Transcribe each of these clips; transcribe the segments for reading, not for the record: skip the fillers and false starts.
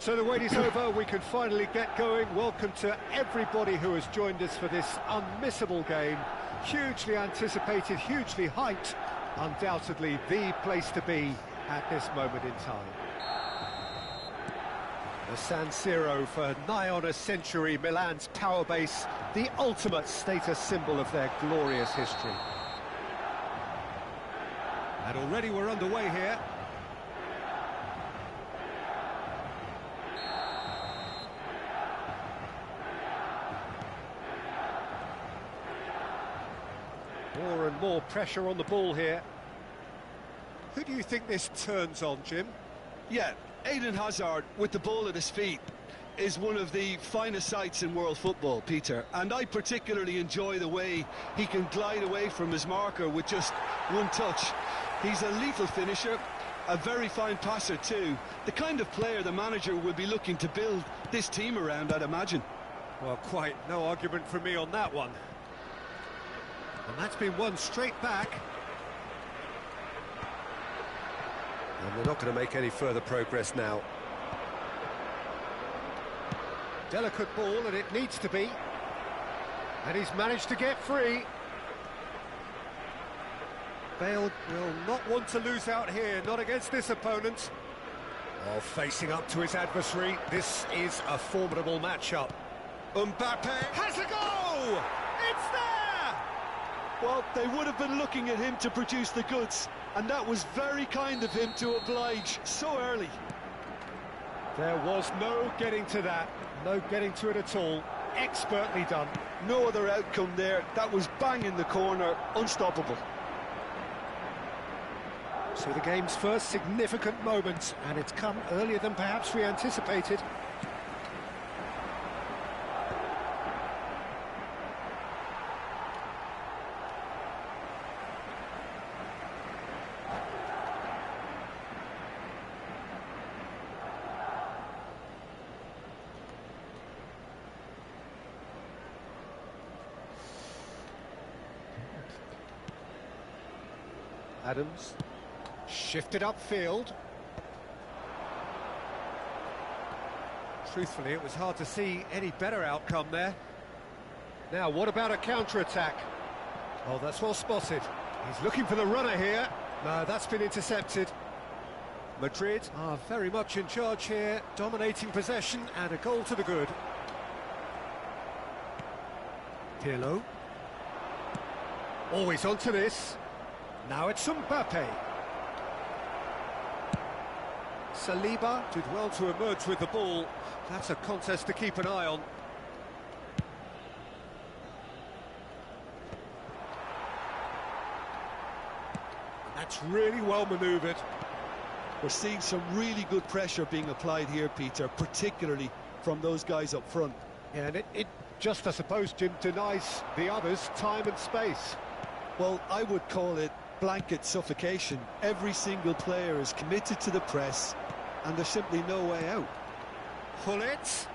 So the wait is over, we can finally get going. Welcome to everybody who has joined us for this unmissable game. Hugely anticipated, hugely hyped, undoubtedly the place to be at this moment in time. The San Siro for nigh on a century, Milan's power base, the ultimate status symbol of their glorious history. And already we're underway here. More and more pressure on the ball here. Who do you think this turns on, Jim? Yeah, Eden Hazard, with the ball at his feet, is one of the finest sights in world football, Peter. And I particularly enjoy the way he can glide away from his marker with just one touch. He's a lethal finisher, a very fine passer too. The kind of player the manager will be looking to build this team around, I'd imagine. Well, quite no argument from me on that one. And that's been won straight back. And they're not going to make any further progress now. Delicate ball, and it needs to be. And he's managed to get free. Bale will not want to lose out here, not against this opponent. Oh, facing up to his adversary, this is a formidable matchup. Mbappe has a goal! It's there! Well, they would have been looking at him to produce the goods, and that was very kind of him to oblige so early. There was no getting to that, no getting to it at all. Expertly done. No other outcome there. That was bang in the corner, unstoppable. So the game's first significant moment, and it's come earlier than perhaps we anticipated. Adams, shifted upfield. Truthfully, it was hard to see any better outcome there. Now, what about a counter-attack? Oh, that's well spotted. He's looking for the runner here. No, that's been intercepted. Madrid are very much in charge here, dominating possession and a goal to the good. Pirlo. Always onto this. Now it's Mbappe. Saliba did well to emerge with the ball. That's a contest to keep an eye on. That's really well manoeuvred. We're seeing some really good pressure being applied here, Peter, particularly from those guys up front. Yeah, and it just, I suppose, Jim, denies the others time and space. Well, I would call it blanket suffocation. Every single player is committed to the press, and there's simply no way out. Hullet.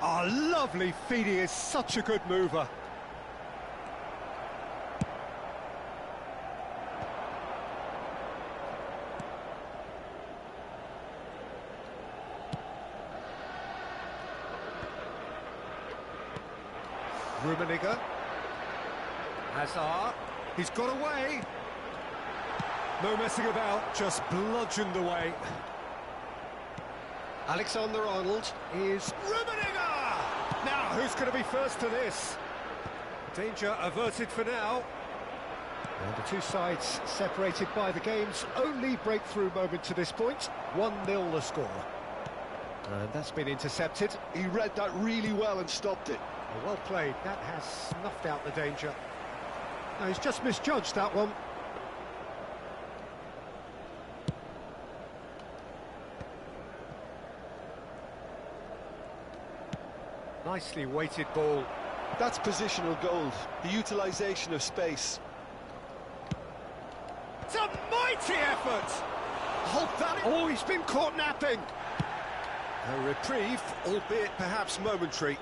Oh, lovely feed. He is such a good mover. Rummenigge. Hazard, he's got away. No messing about, just bludgeoned away. Alexander-Arnold is Rummenigge! Now, who's going to be first to this? Danger averted for now. And the two sides separated by the game's only breakthrough moment to this point. 1-0 the score. And that's been intercepted. He read that really well and stopped it. Well played, that has snuffed out the danger. No, he's just misjudged that one. Nicely weighted ball. That's positional gold, the utilisation of space. It's a mighty effort! Oh, he's been caught napping. A reprieve, albeit perhaps momentary.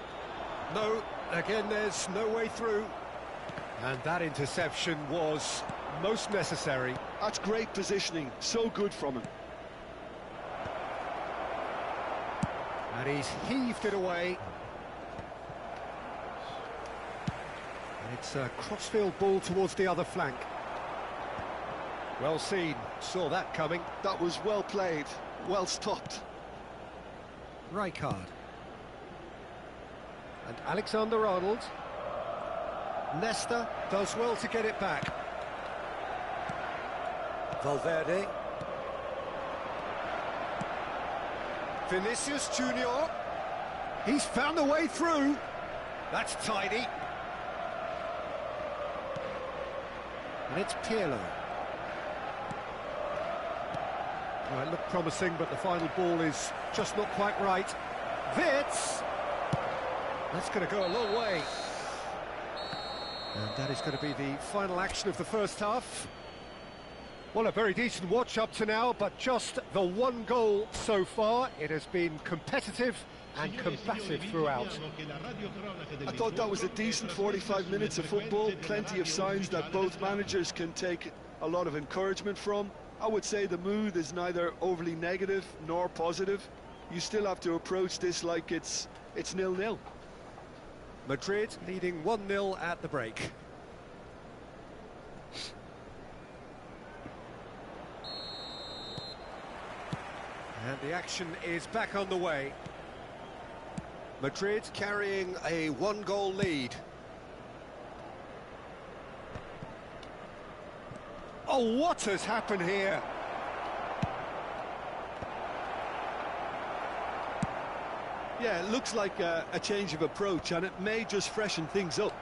No, again, there's no way through. And that interception was most necessary. That's great positioning, so good from him. And he's heaved it away. And it's a crossfield ball towards the other flank. Well seen, saw that coming. That was well played, well stopped. Rijkaard. And Alexander-Arnold. Nesta does well to get it back. Valverde. Vinicius Junior. He's found a way through. That's tidy. And it's Pirlo. Well, it looked promising, but the final ball is just not quite right. Wits! That's going to go a long way. And that is going to be the final action of the first half. Well, a very decent watch up to now, but just the one goal so far. It has been competitive and combative throughout. I thought that was a decent 45 minutes of football. Plenty of signs that both managers can take a lot of encouragement from. I would say the mood is neither overly negative nor positive. You still have to approach this like it's 0-0. Madrid leading 1-0 at the break. And the action is back on the way. Madrid carrying a one-goal lead. Oh, what has happened here? Yeah, it looks like a change of approach, and it may just freshen things up.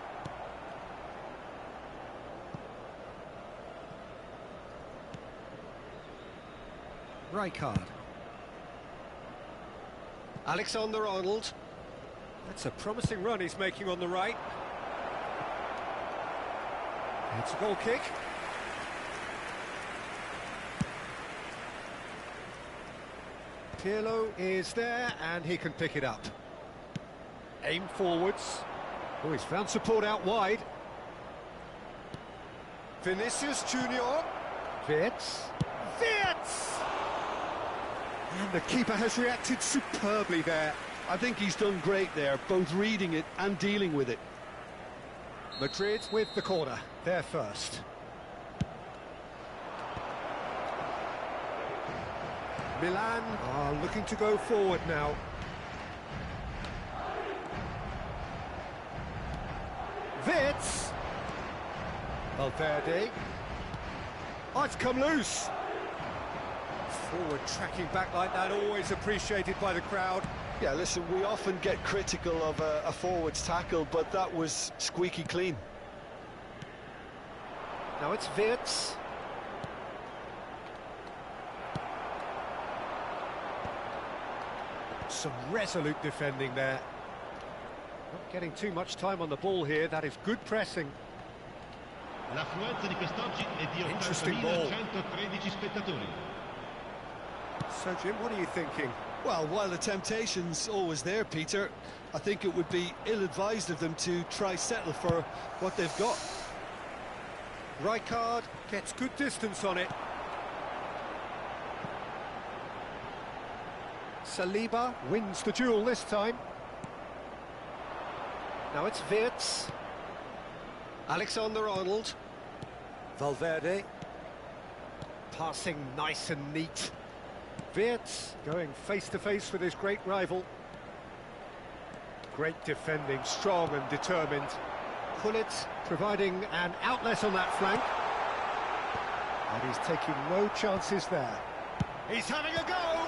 Rijkaard. Alexander-Arnold. That's a promising run he's making on the right. It's a goal kick. Pirlo is there, and he can pick it up. Aim forwards. Oh, he's found support out wide. Vinicius Junior. Wits. Wits! And the keeper has reacted superbly there. I think he's done great there, both reading it and dealing with it. Madrid with the corner, there first. Milan are looking to go forward now. Wits! Valverde. Oh, it's come loose. Forward tracking back like that, always appreciated by the crowd. Yeah, listen, we often get critical of a forward's tackle, but that was squeaky clean. Now it's Wits. Some resolute defending there. Not getting too much time on the ball here, that is good pressing. Interesting ball. So, Jim, what are you thinking? Well, while the temptation's always there, Peter, I think it would be ill-advised of them to try settle for what they've got. Rijkaard gets good distance on it. Saliba wins the duel this time. Now it's Wits. Alexander-Arnold. Valverde. Passing nice and neat. Wits going face-to-face with his great rival. Great defending, strong and determined. Gullit providing an outlet on that flank. And he's taking no chances there. He's having a go!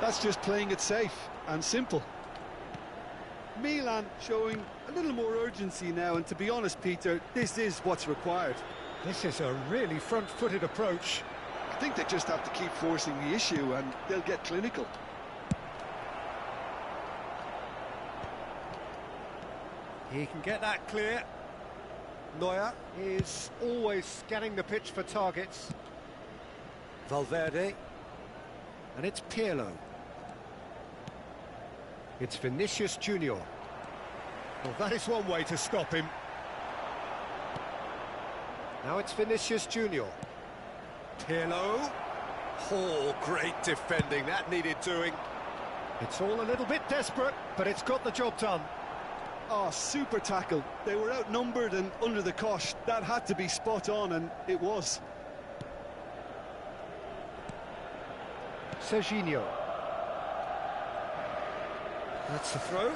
That's just playing it safe and simple. Milan showing a little more urgency now, and to be honest, Peter, this is what's required. This is a really front-footed approach. I think they just have to keep forcing the issue and they'll get clinical. He can get that clear. Neuer is always scanning the pitch for targets. Valverde. And it's Pirlo. It's Vinicius Junior. Well, that is one way to stop him. Now it's Vinicius Junior. Pirlo. Oh, great defending. That needed doing. It's all a little bit desperate, but it's got the job done. Oh, super tackle. They were outnumbered and under the cosh. That had to be spot on, and it was. Serginho. That's the throw.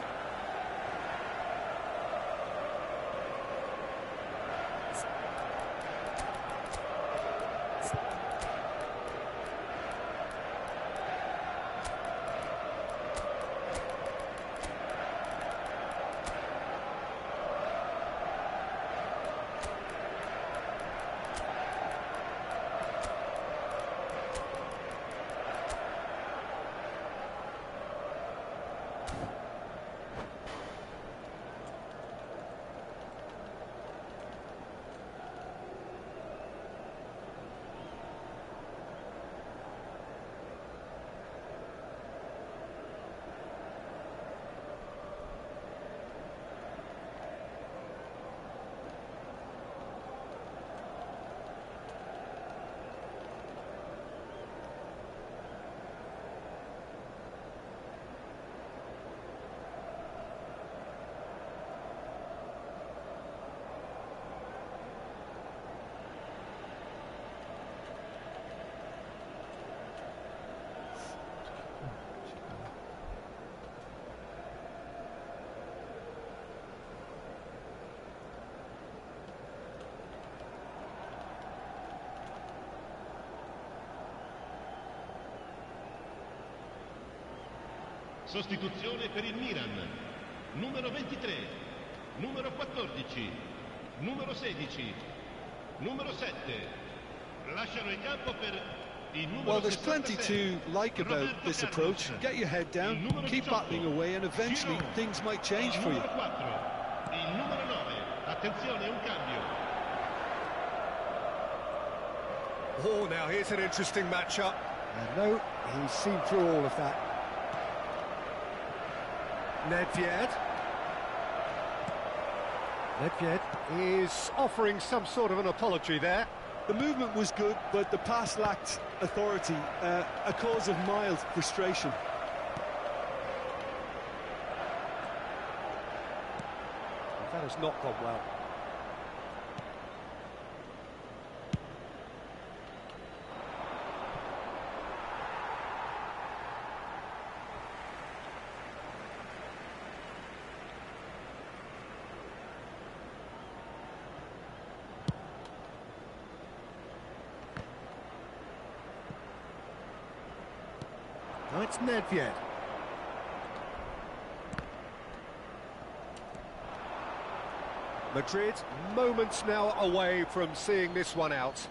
Sostituzione per il Milan, numero 23, numero 14, numero 16, numero 7. Lasciano il campo per il numero 66. Well, there's plenty to like about this approach. Get your head down, keep battling away, and eventually things might change for you. Il numero 4, il numero 9. Attenzione, un cambio. Oh, now here's an interesting matchup. And no, he's seen through all of that. Nedved. Nedved is offering some sort of an apology there. The movement was good, but the pass lacked authority, a cause of mild frustration. That has not gone well. Now it's Nedved. Madrid moments now away from seeing this one out.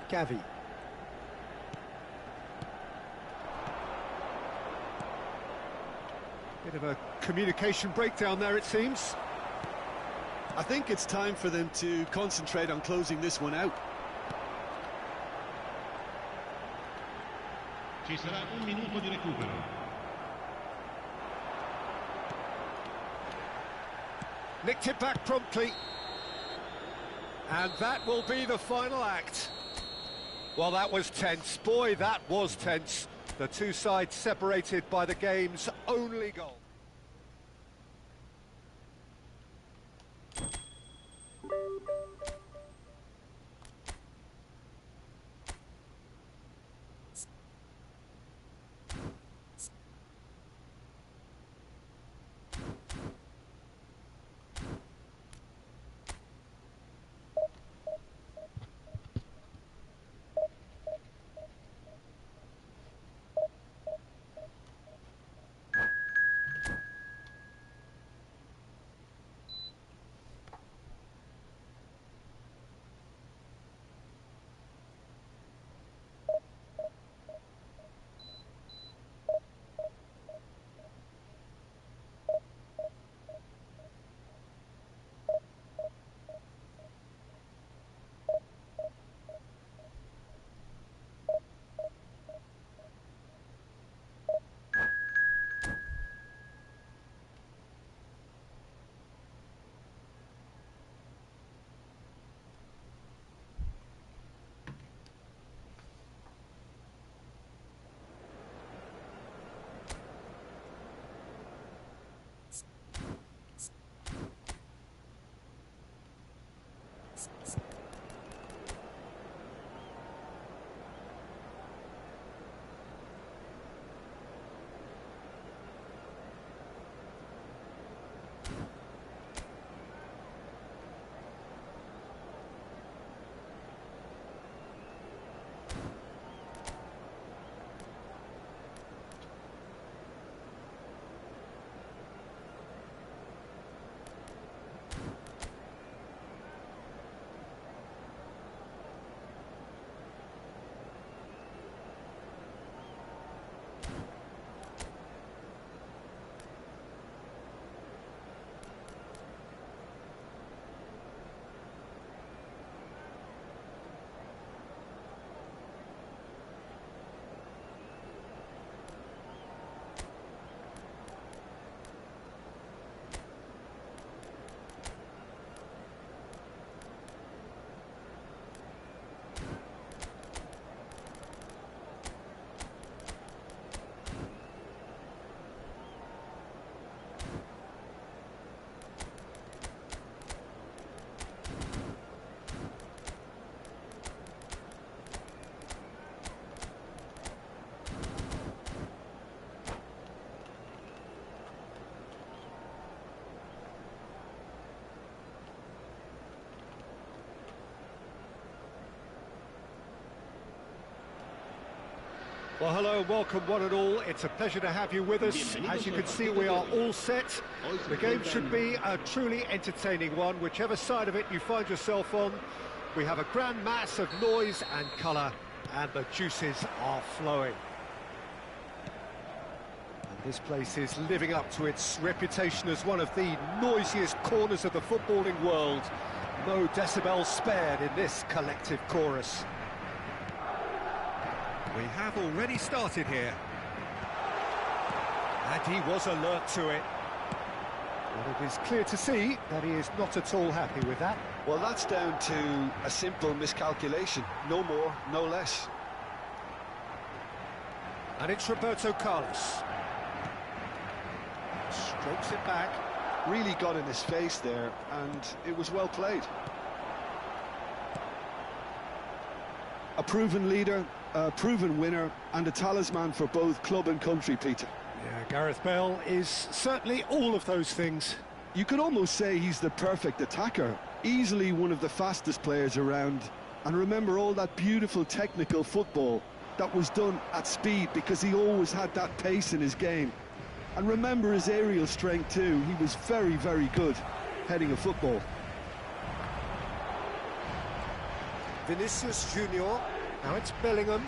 Gavi. Bit of a communication breakdown there, it seems. I think it's time for them to concentrate on closing this one out. Ci sarà un minuto di recupero. Nicked it back promptly. And that will be the final act. Well, that was tense. Boy, that was tense. The two sides separated by the game's only goal. Well, hello and welcome one and all. It's a pleasure to have you with us. As you can see, we are all set. The game should be a truly entertaining one, whichever side of it you find yourself on. We have a grand mass of noise and colour, and the juices are flowing. And this place is living up to its reputation as one of the noisiest corners of the footballing world. No decibels spared in this collective chorus. We have already started here. And he was alert to it. And it is clear to see that he is not at all happy with that. Well, that's down to a simple miscalculation. No more, no less. And it's Roberto Carlos. Strokes it back. Really got in his face there, and it was well played. A proven leader, a proven winner, and a talisman for both club and country, Peter. Yeah, Gareth Bale is certainly all of those things. You could almost say he's the perfect attacker, easily one of the fastest players around. And remember all that beautiful technical football that was done at speed, because he always had that pace in his game. And remember his aerial strength too. He was very, very good heading a football. Vinicius Junior. Now it's Bellingham.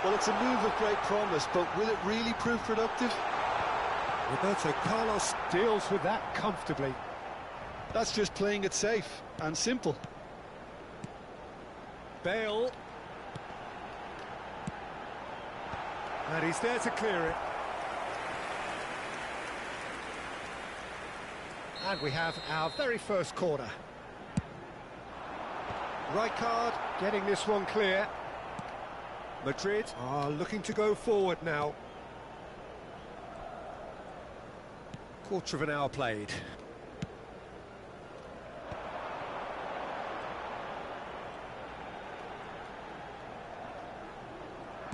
Well, it's a move of great promise, but will it really prove productive? Roberto Carlos deals with that comfortably. That's just playing it safe and simple. Bale. And he's there to clear it. And we have our very first corner. Rijkaard getting this one clear. Madrid are looking to go forward now. Quarter of an hour played.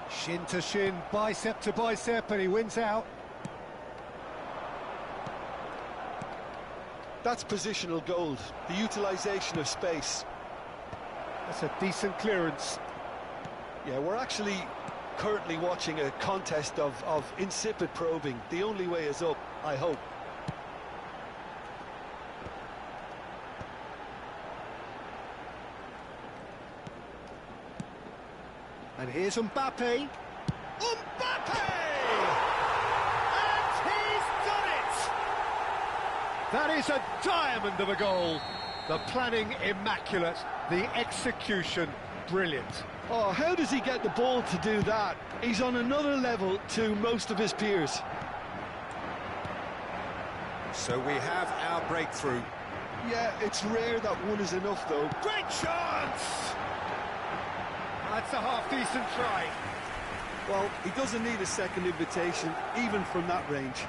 Shin to shin, bicep to bicep, and he wins out. That's positional gold, the utilisation of space. That's a decent clearance. Yeah, we're actually currently watching a contest of insipid probing. The only way is up, I hope. And here's Mbappe. Mbappe! And he's done it! That is a diamond of a goal. The planning immaculate, the execution brilliant. Oh, how does he get the ball to do that? He's on another level to most of his peers. So we have our breakthrough. Yeah, it's rare that one is enough, though. Great chance! That's a half-decent try. Well, he doesn't need a second invitation, even from that range.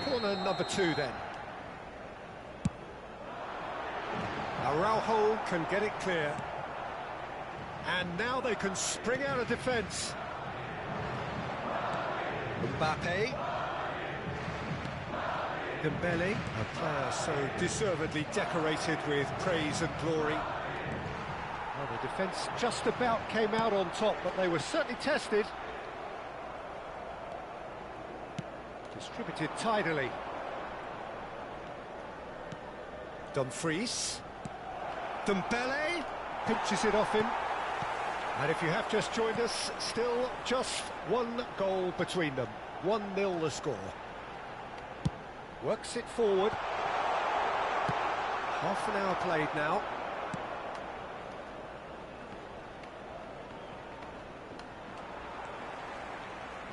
Corner number 2, then. Araujo can get it clear. And now they can spring out of defence. Mbappe. Dembele, a player so deservedly decorated with praise and glory. Well, the defence just about came out on top, but they were certainly tested. Distributed tidily. Dumfries. Dembele pinches it off him. And if you have just joined us, still just one goal between them. 1-0 the score. Works it forward. Half an hour played now.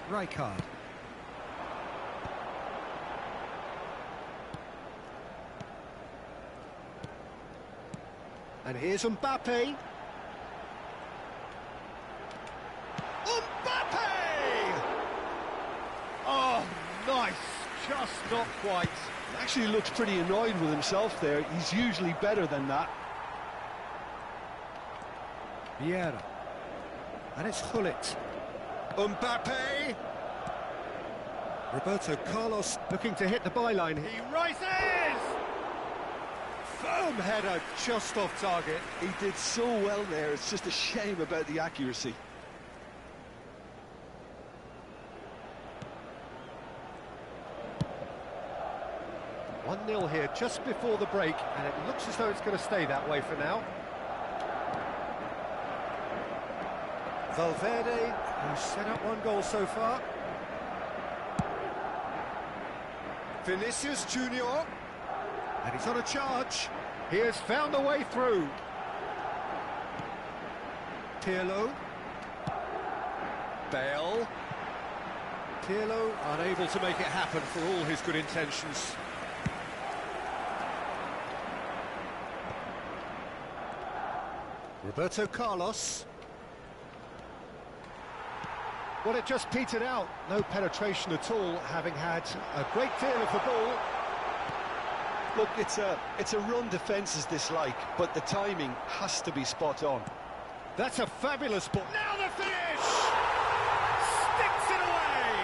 Rijkaard. And here's Mbappe. Mbappe! Oh, nice. Just not quite. He actually looks pretty annoyed with himself there. He's usually better than that. Vieira. And it's Gullit. Mbappe! Roberto Carlos looking to hit the byline. He rises! Firm header just off target. He did so well there. It's just a shame about the accuracy. 1-0 here just before the break, and it looks as though it's going to stay that way for now. Valverde, who's set up 1 goal so far. Vinicius Junior, and he's on a charge. He has found a way through. Pirlo. Bale. Pirlo unable to make it happen for all his good intentions. Roberto Carlos. Well, it just petered out. No penetration at all, having had a great deal of the ball. Look, it's a run defence's dislike, but the timing has to be spot on. That's a fabulous ball. Now the finish! Sticks it away!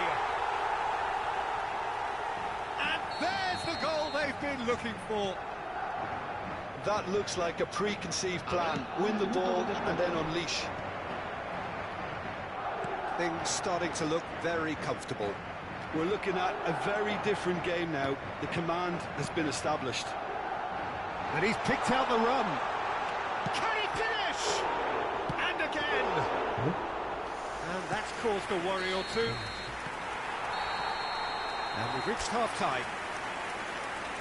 And there's the goal they've been looking for. That looks like a preconceived plan. Win the ball and then unleash. Things starting to look very comfortable. We're looking at a very different game now. The command has been established. And he's picked out the run. Can he finish? And again. And that's caused a worry or two. And we've reached half-time.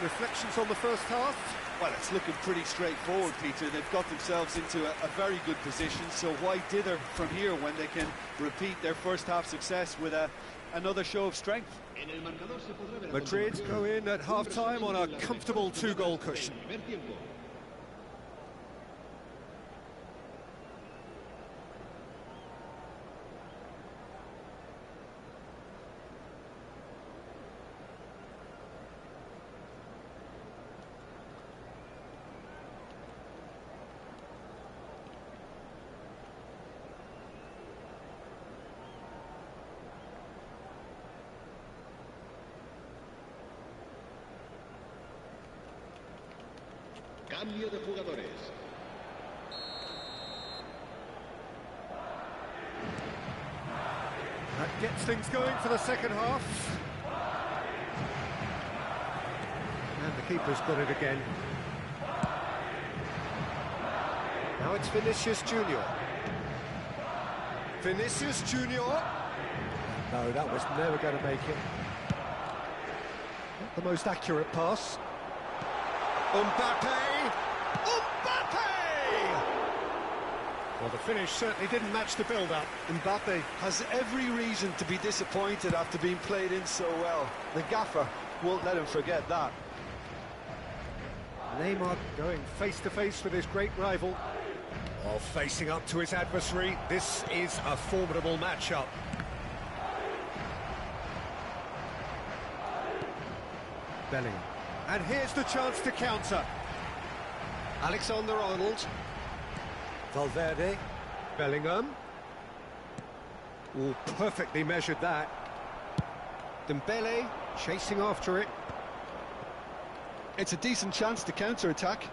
Reflections on the first half? Well, it's looking pretty straightforward, Peter. They've got themselves into a very good position, so why dither from here when they can repeat their first half success with another show of strength? Madrid go in at half-time on a comfortable 2-goal cushion. Cambio de jugadores. That gets things going for the second half. And the keeper's got it again. Now it's Vinicius Junior. Vinicius Junior. No, that was never going to make it. Not the most accurate pass. Mbappe! Well, the finish certainly didn't match the build-up. Mbappe has every reason to be disappointed after being played in so well. The gaffer won't let him forget that. Neymar going face-to-face with his great rival. While facing up to his adversary, this is a formidable matchup. Bellingham. And here's the chance to counter. Alexander-Arnold. Valverde. Bellingham. Oh, perfectly measured that. Dembele chasing after it. It's a decent chance to counter-attack.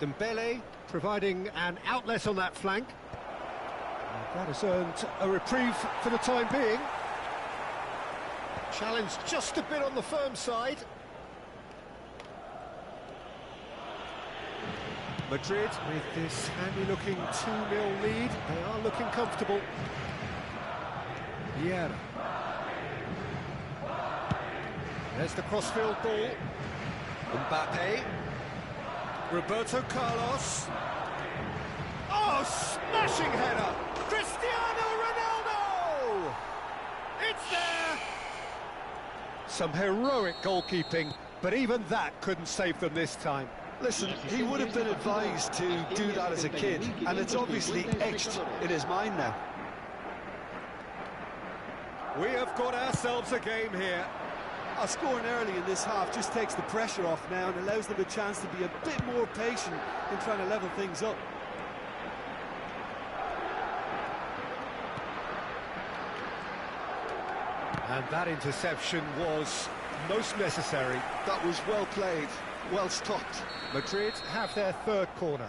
Dembele providing an outlet on that flank. And that has earned a reprieve for the time being. Challenge just a bit on the firm side. Madrid, with this handy-looking 2-0 lead, they are looking comfortable. Vieira. There's the crossfield ball. Mbappe. Roberto Carlos. Oh, smashing header! Cristiano Ronaldo! It's there! Some heroic goalkeeping, but even that couldn't save them this time. Listen, he would have been advised to do that as a kid, and it's obviously etched in his mind now. We have got ourselves a game here. Scoring early in this half just takes the pressure off now and allows them a chance to be a bit more patient in trying to level things up. And that interception was most necessary. That was well played, well stopped. Madrid have their third corner.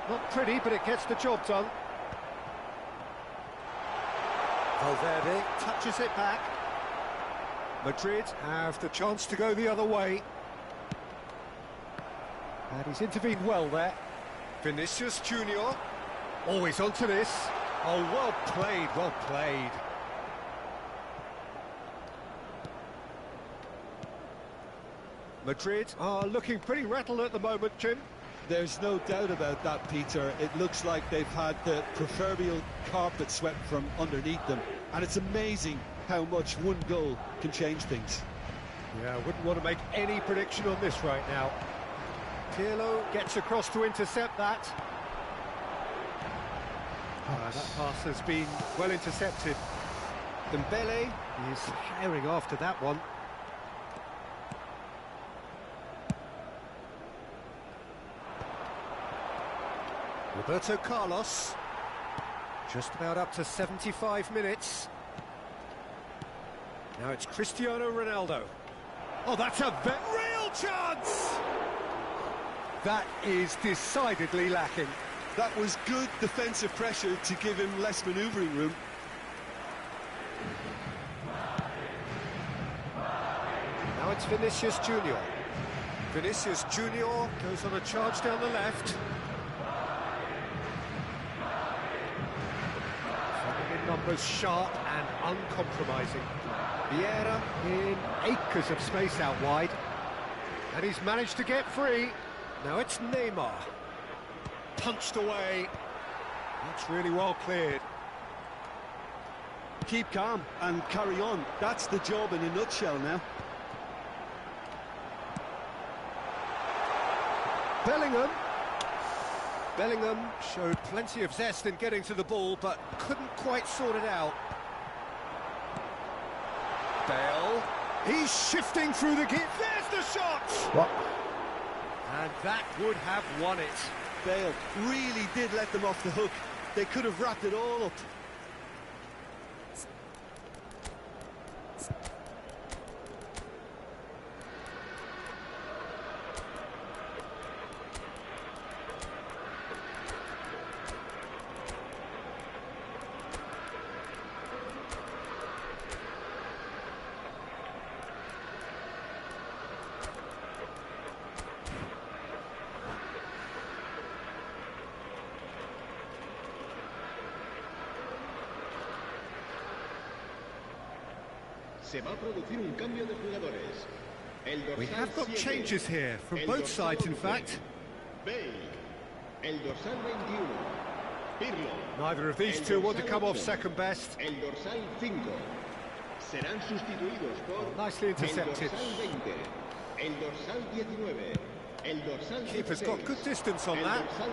Not pretty, but it gets the job done. Valverde touches it back. Madrid have the chance to go the other way. And he's intervened well there. Vinicius Junior. Always onto this. Oh, well played, well played. Madrid are looking pretty rattled at the moment, Jim. There's no doubt about that, Peter. It looks like they've had the proverbial carpet swept from underneath them. And it's amazing how much one goal can change things. Yeah, I wouldn't want to make any prediction on this right now. Pirlo gets across to intercept that. That pass has been well intercepted. Dembele is herring after that one. Roberto Carlos. Just about up to 75 minutes. Now it's Cristiano Ronaldo. Oh, that's a real chance! That is decidedly lacking. That was good defensive pressure to give him less manoeuvring room. Now it's Vinicius Junior. Vinicius Junior goes on a charge down the left. In numbers sharp and uncompromising. Vieira in acres of space out wide. And he's managed to get free. Now it's Neymar. Punched away. That's really well cleared. Keep calm and carry on. That's the job in a nutshell now. Bellingham showed plenty of zest in getting to the ball, but couldn't quite sort it out. Bale. He's shifting through the gap. There's the shot! What? And that would have won it. Bale really did let them off the hook. They could have wrapped it all up. Se va a producir un cambio de jugadores. We have got changes here from both sides, in fact. Bale, el dorsal 21. Pirlo. Neither of these two want to come off second best. El dorsal 5. Serán sustituidos por Nicely intercepted. el dorsal 20. El dorsal 19. El dorsal 16. Keeper's got good distance on el that. dorsal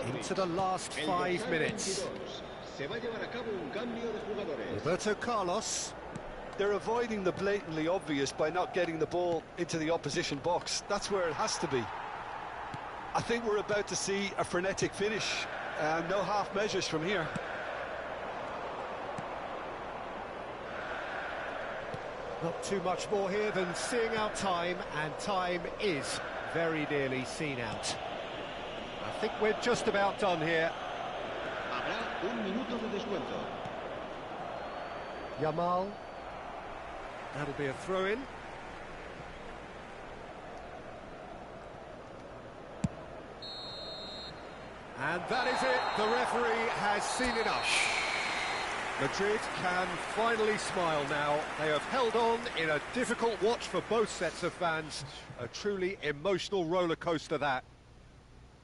13. Into the last 5 minutes. 22. Se va a llevar a cabo un cambio de jugadores. Roberto Carlos. They're avoiding the blatantly obvious by not getting the ball into the opposition box. That's where it has to be. I think we're about to see a frenetic finish. No half measures from here. Not too much more here than seeing out time, and time is very nearly seen out. I think we're just about done here. Habrá un minuto de descuento. Yamal. That'll be a throw-in. And that is it. The referee has seen enough. Madrid can finally smile now. They have held on in a difficult watch for both sets of fans. A truly emotional roller coaster, that.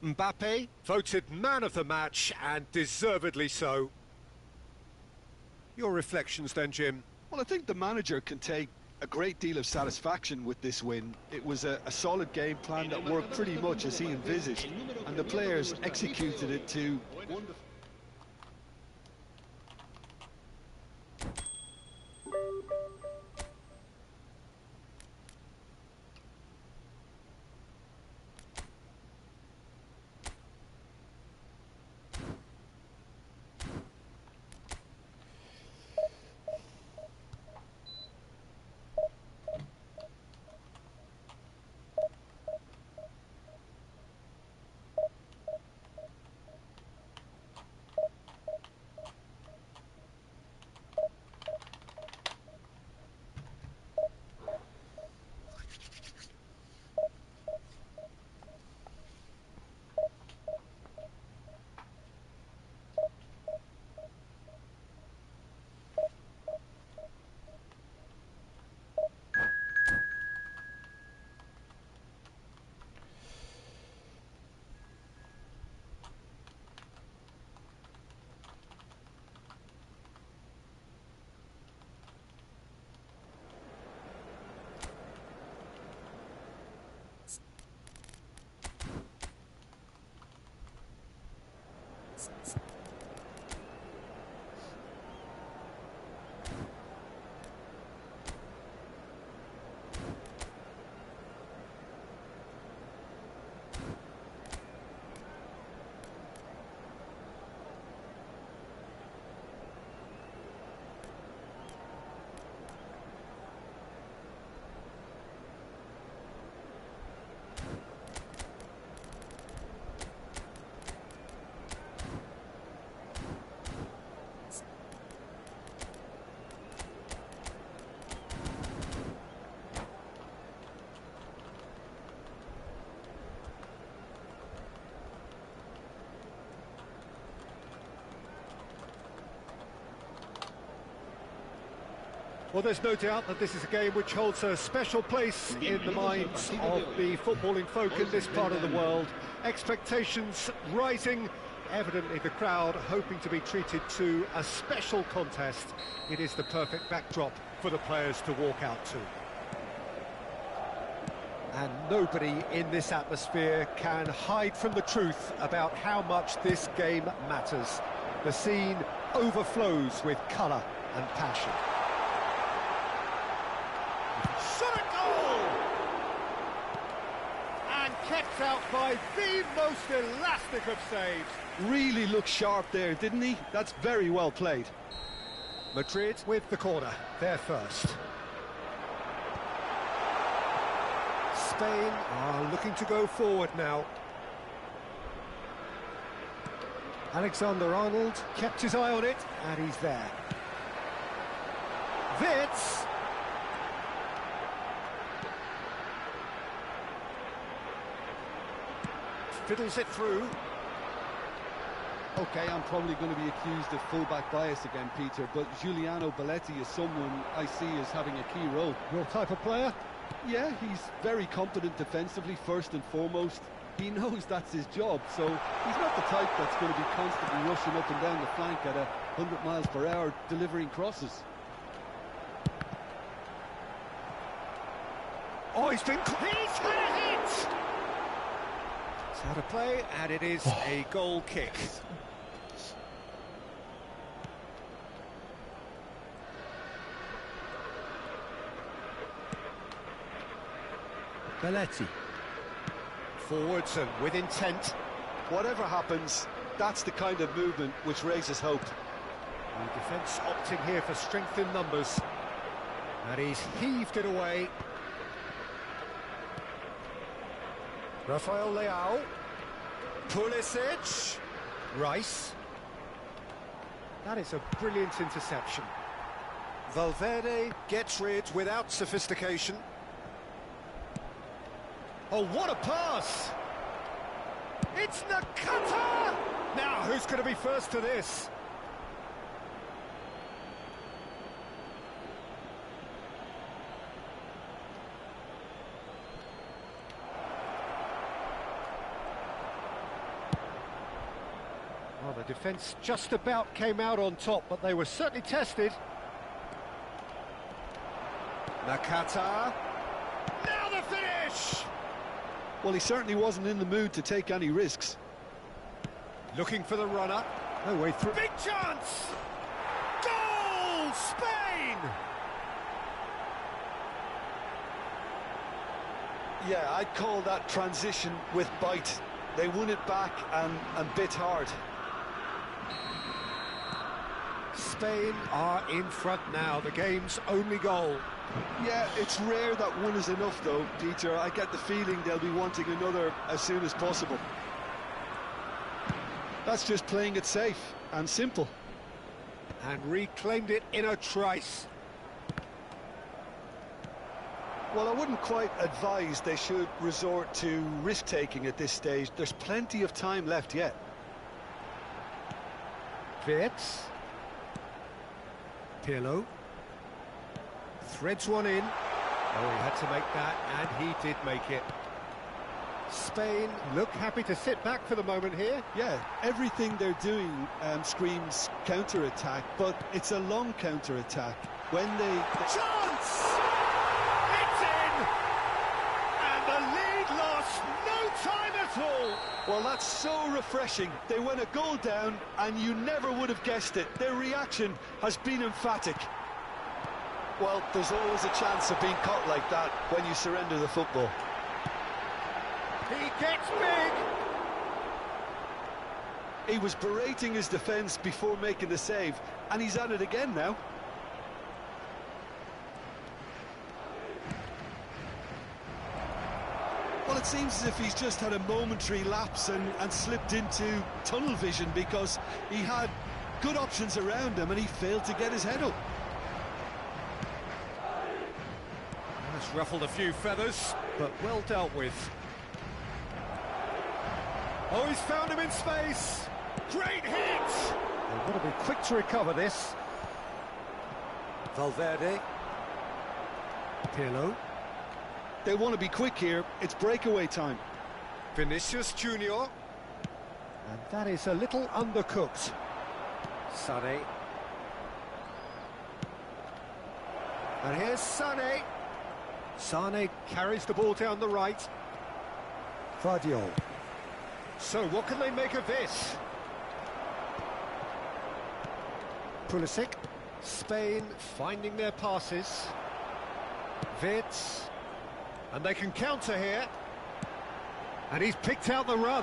Mbappe voted man of the match, and deservedly so. Your reflections then, Jim? Well, I think the manager can take a great deal of satisfaction with this win. It was a solid game plan that worked pretty much as he envisaged, and the players executed it to wonderful. Well, there's no doubt that this is a game which holds a special place in the minds of the footballing folk in this part of the world. Expectations rising, evidently the crowd hoping to be treated to a special contest. It is the perfect backdrop for the players to walk out to. And nobody in this atmosphere can hide from the truth about how much this game matters. The scene overflows with colour and passion. Shot at goal! And kept out by the most elastic of saves. Really looked sharp there, didn't he? That's very well played. Madrid with the corner, they're first. Spain are looking to go forward now. Alexander-Arnold kept his eye on it, and he's there. Wits! Fiddles it through. Okay, I'm probably going to be accused of fullback bias again, Peter, but Giuliano Belletti is someone I see as having a key role. Your type of player? Yeah, he's very competent defensively, first and foremost. He knows that's his job, so he's not the type that's going to be constantly rushing up and down the flank at 100 miles per hour, delivering crosses. Oh, he's had a hit! It's out of play, and it is a goal kick. Belletti. Forwards and with intent. Whatever happens, that's the kind of movement which raises hope. The defence opting here for strength in numbers. And he's heaved it away. Rafael Leao. Pulisic. Rice. That is a brilliant interception. Valverde gets rid without sophistication. Oh, what a pass! It's Nakata! Now, who's going to be first to this? Well, the defence just about came out on top, but they were certainly tested. Nakata. Now the finish! Well, he certainly wasn't in the mood to take any risks. Looking for the runner. No way through. Big chance! Goal! Spain! Yeah, I'd call that transition with bite. They won it back and bit hard. Spain are in front now, the game's only goal. Yeah, it's rare that one is enough though, Peter. I get the feeling they'll be wanting another as soon as possible. That's just playing it safe and simple. And reclaimed it in a trice. Well, I wouldn't quite advise they should resort to risk-taking at this stage. There's plenty of time left yet. Wits. Pirlo. Threads one in. Oh, he had to make that, and he did make it. Spain look happy to sit back for the moment here. Yeah, everything they're doing screams counter-attack, but it's a long counter-attack. When they... Chance! It's in! And the lead lost no time at all. Well, that's so refreshing. They went a goal down, and you never would have guessed it. Their reaction has been emphatic. Well, there's always a chance of being caught like that when you surrender the football. He gets big! He was berating his defence before making the save, and he's at it again now. Well, it seems as if he's just had a momentary lapse and slipped into tunnel vision, because he had good options around him and he failed to get his head up. That's ruffled a few feathers, but well dealt with. Oh, he's found him in space! Great hit! They've got to be quick to recover this. Valverde. Pirlo. They want to be quick here. It's breakaway time. Vinicius Junior. And that is a little undercooked. Sané. And here's Sané. Sané carries the ball down the right. Vardiol. So what can they make of this? Pulisic. Spain finding their passes. Wirtz. And they can counter here. And he's picked out the run.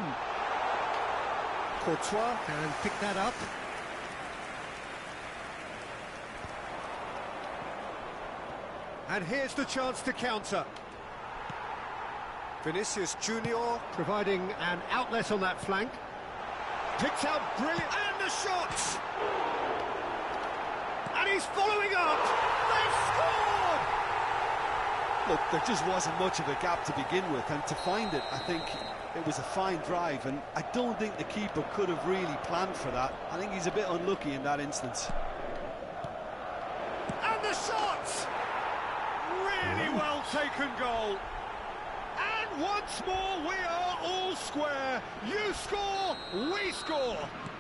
Courtois can pick that up. And here's the chance to counter. Vinicius Junior providing an outlet on that flank. Picked out brilliant. And the shot! And he's following up. They've scored! Look, there just wasn't much of a gap to begin with, and to find it, I think it was a fine drive, and I don't think the keeper could have really planned for that. I think he's a bit unlucky in that instance. And the shot! Really well taken goal. And once more, we are all square. You score, we score.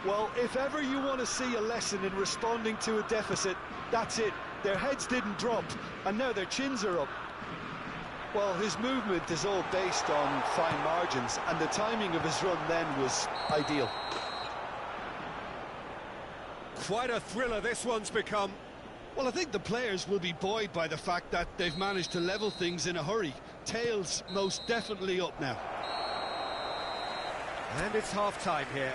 Well, if ever you want to see a lesson in responding to a deficit, that's it. Their heads didn't drop, and now their chins are up. Well, his movement is all based on fine margins, and the timing of his run then was ideal. Quite a thriller this one's become. Well, I think the players will be buoyed by the fact that they've managed to level things in a hurry. Tails most definitely up now. And it's half-time here.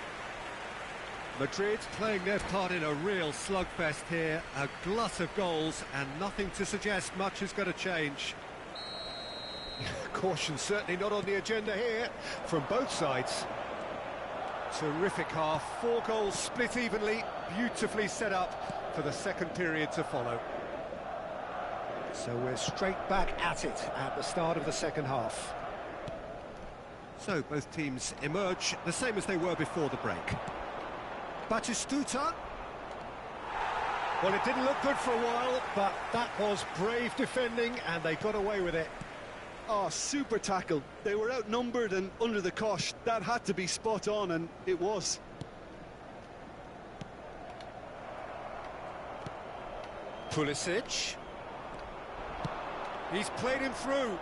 Madrid playing their part in a real slugfest here. A glut of goals, and nothing to suggest much is going to change. Caution certainly not on the agenda here from both sides. Terrific half, 4 goals split evenly, beautifully set up for the second period to follow. So we're straight back at it at the start of the second half. So both teams emerge the same as they were before the break. Batistuta. Well, it didn't look good for a while, but that was brave defending and they got away with it. Oh, super tackle. They were outnumbered and under the cosh. That had to be spot on, and it was. Pulisic. He's played him through.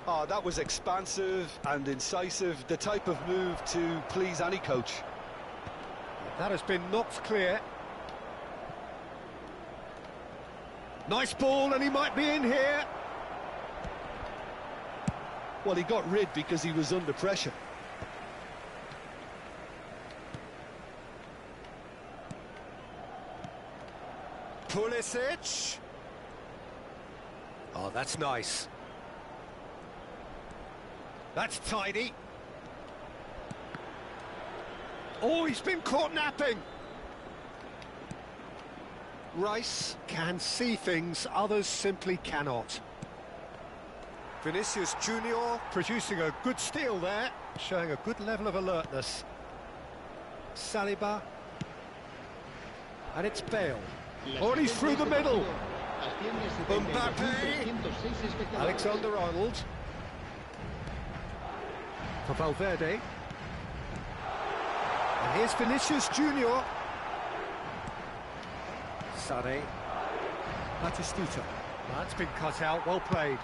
Oh, that was expansive and incisive, the type of move to please any coach. That has been knocked clear. Nice ball, and he might be in here. Well, he got rid because he was under pressure. Pulisic. Oh, that's nice. That's tidy. Oh, he's been caught napping. Rice can see things others simply cannot. Vinicius Junior producing a good steal there, showing a good level of alertness. Saliba. And it's Bale. Oh, and he's through the middle. Mbappe. Alexander-Arnold. For Valverde. And here's Vinicius Junior. Sané. Batistuta. That's been cut out, well played.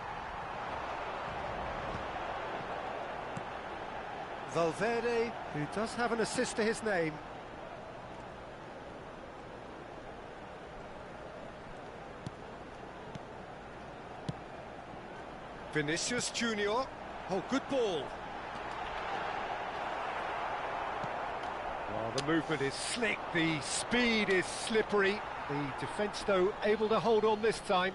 Valverde, who does have an assist to his name. Vinicius Junior. Oh, good ball. Well, the movement is slick, the speed is slippery. The defence, though, able to hold on this time.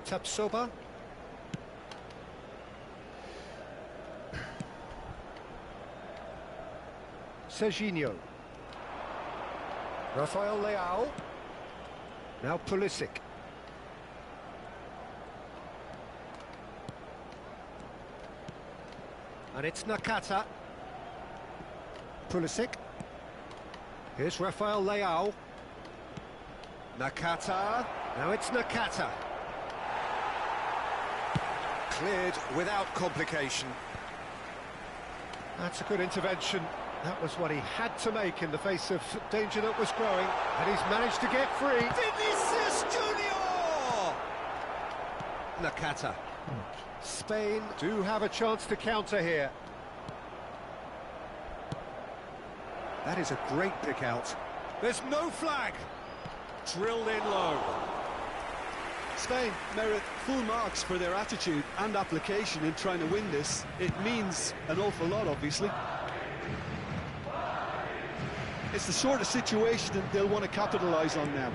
Tapsoba. Serginho. Rafael Leao. Now Pulisic. And it's Nakata. Pulisic. Here's Rafael Leao. Nakata. Now it's Nakata. Cleared without complication. That's a good intervention. That was what he had to make in the face of danger that was growing, and he's managed to get free. Vinicius Junior! Nakata. Spain do have a chance to counter here. That is a great pick out. There's no flag. Drilled in low. Spain merit full marks for their attitude and application in trying to win this. It means an awful lot, obviously. It's the sort of situation that they'll want to capitalise on now.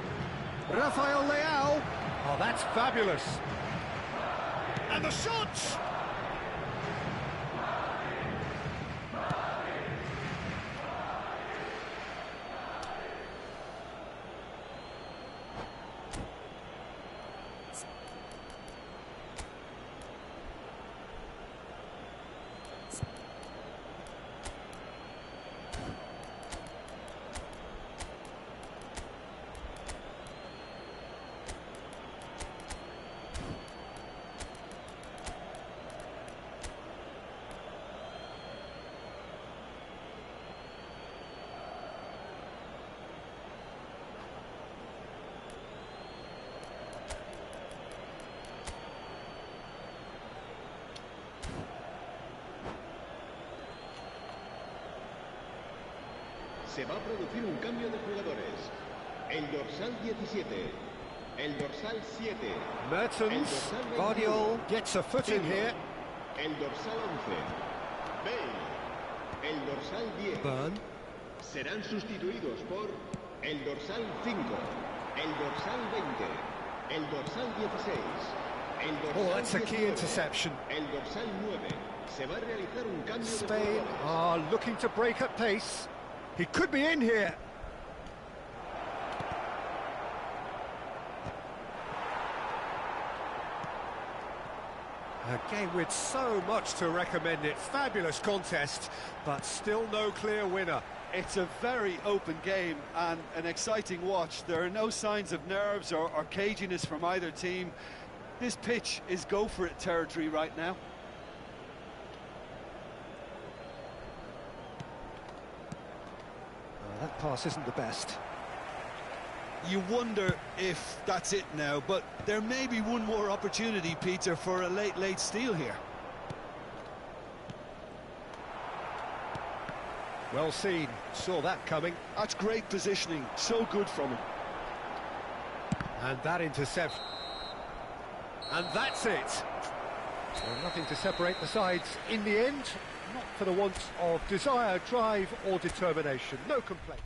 Rafael Leao. Oh, that's fabulous. And the shot! Se va a producir un cambio de jugadores. El dorsal 17, el dorsal 7. Mertens, Guardiola gets a foot in here. El dorsal 11, Bale. El dorsal 10. Burn. Serán sustituidos por el dorsal 5, el dorsal 20, el dorsal 16, el dorsal Oh, that's a key 19, interception. el dorsal 9. Se va a realizar un cambio de Spain jugadores. are looking to break at pace. He could be in here. A game with so much to recommend it. Fabulous contest, but still no clear winner. It's a very open game and an exciting watch. There are no signs of nerves or caginess from either team. This pitch is go-for-it territory right now. That pass isn't the best. You wonder if that's it now, but there may be one more opportunity, Peter, for a late steal here. Well seen, saw that coming. That's great positioning, so good from him. And that intercept. And that's it. Well, nothing to separate the sides in the end. Not for the want of desire, drive or determination. No complaints.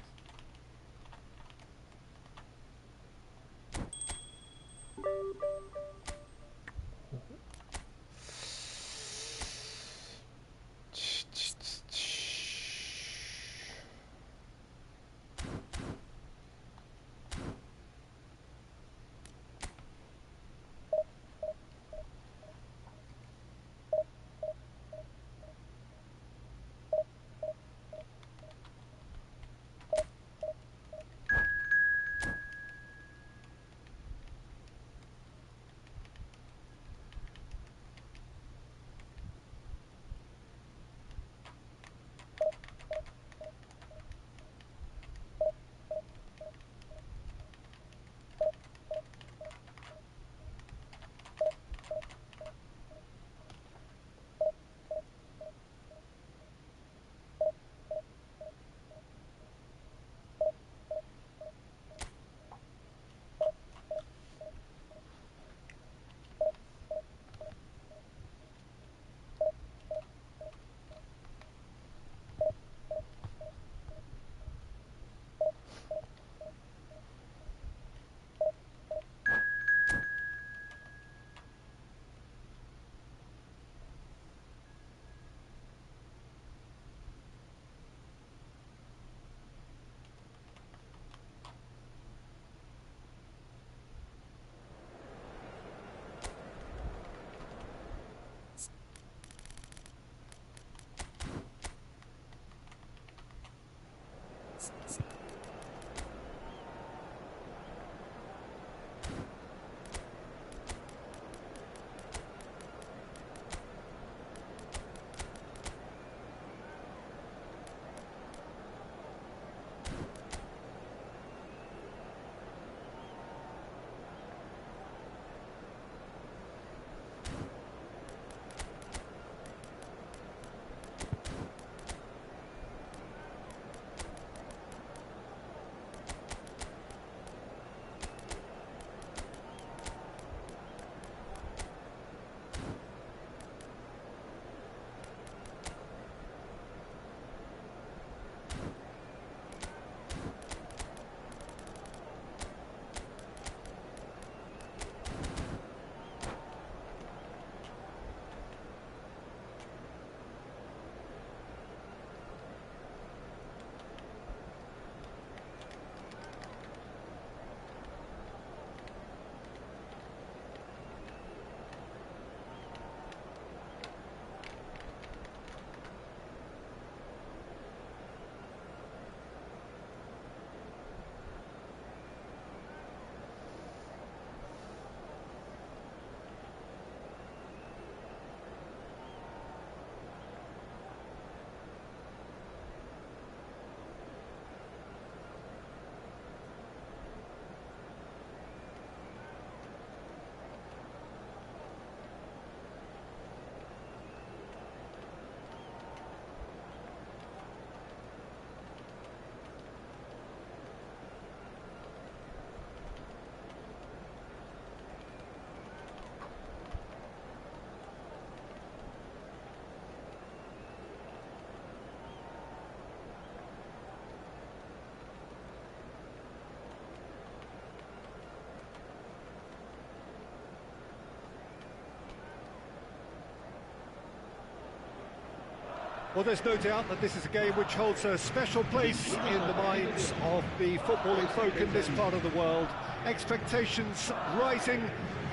Well, there's no doubt that this is a game which holds a special place in the minds of the footballing folk in this part of the world. Expectations rising,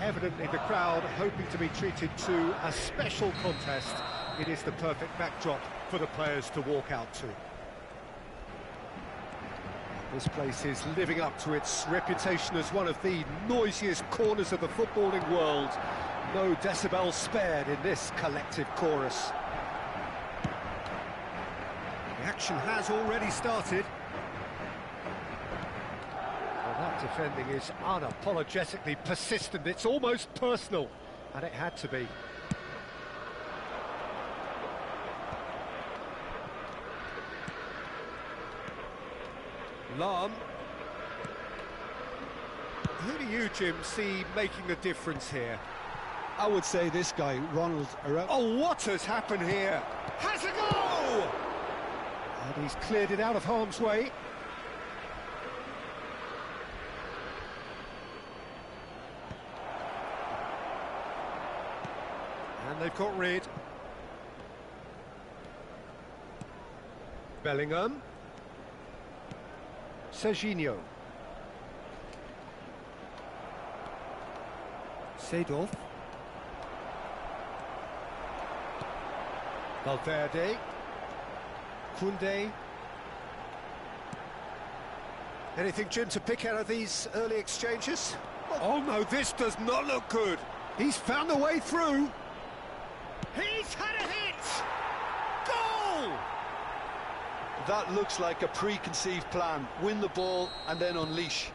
evidently the crowd hoping to be treated to a special contest. It is the perfect backdrop for the players to walk out to. This place is living up to its reputation as one of the noisiest corners of the footballing world. No decibels spared in this collective chorus. The action has already started. Well, that defending is unapologetically persistent. It's almost personal, and it had to be. Lahm. Who do you, Jim, see making the difference here? I would say this guy, Ronald Araujo. Oh, what has happened here? Has a goal! And he's cleared it out of harm's way. And they've got rid. Bellingham. Serginho. Seedorf. Valverde. Koundé. Anything, Jim, to pick out of these early exchanges? Oh no, this does not look good. He's found a way through. He's had a hit! Goal! That looks like a preconceived plan. Win the ball and then unleash.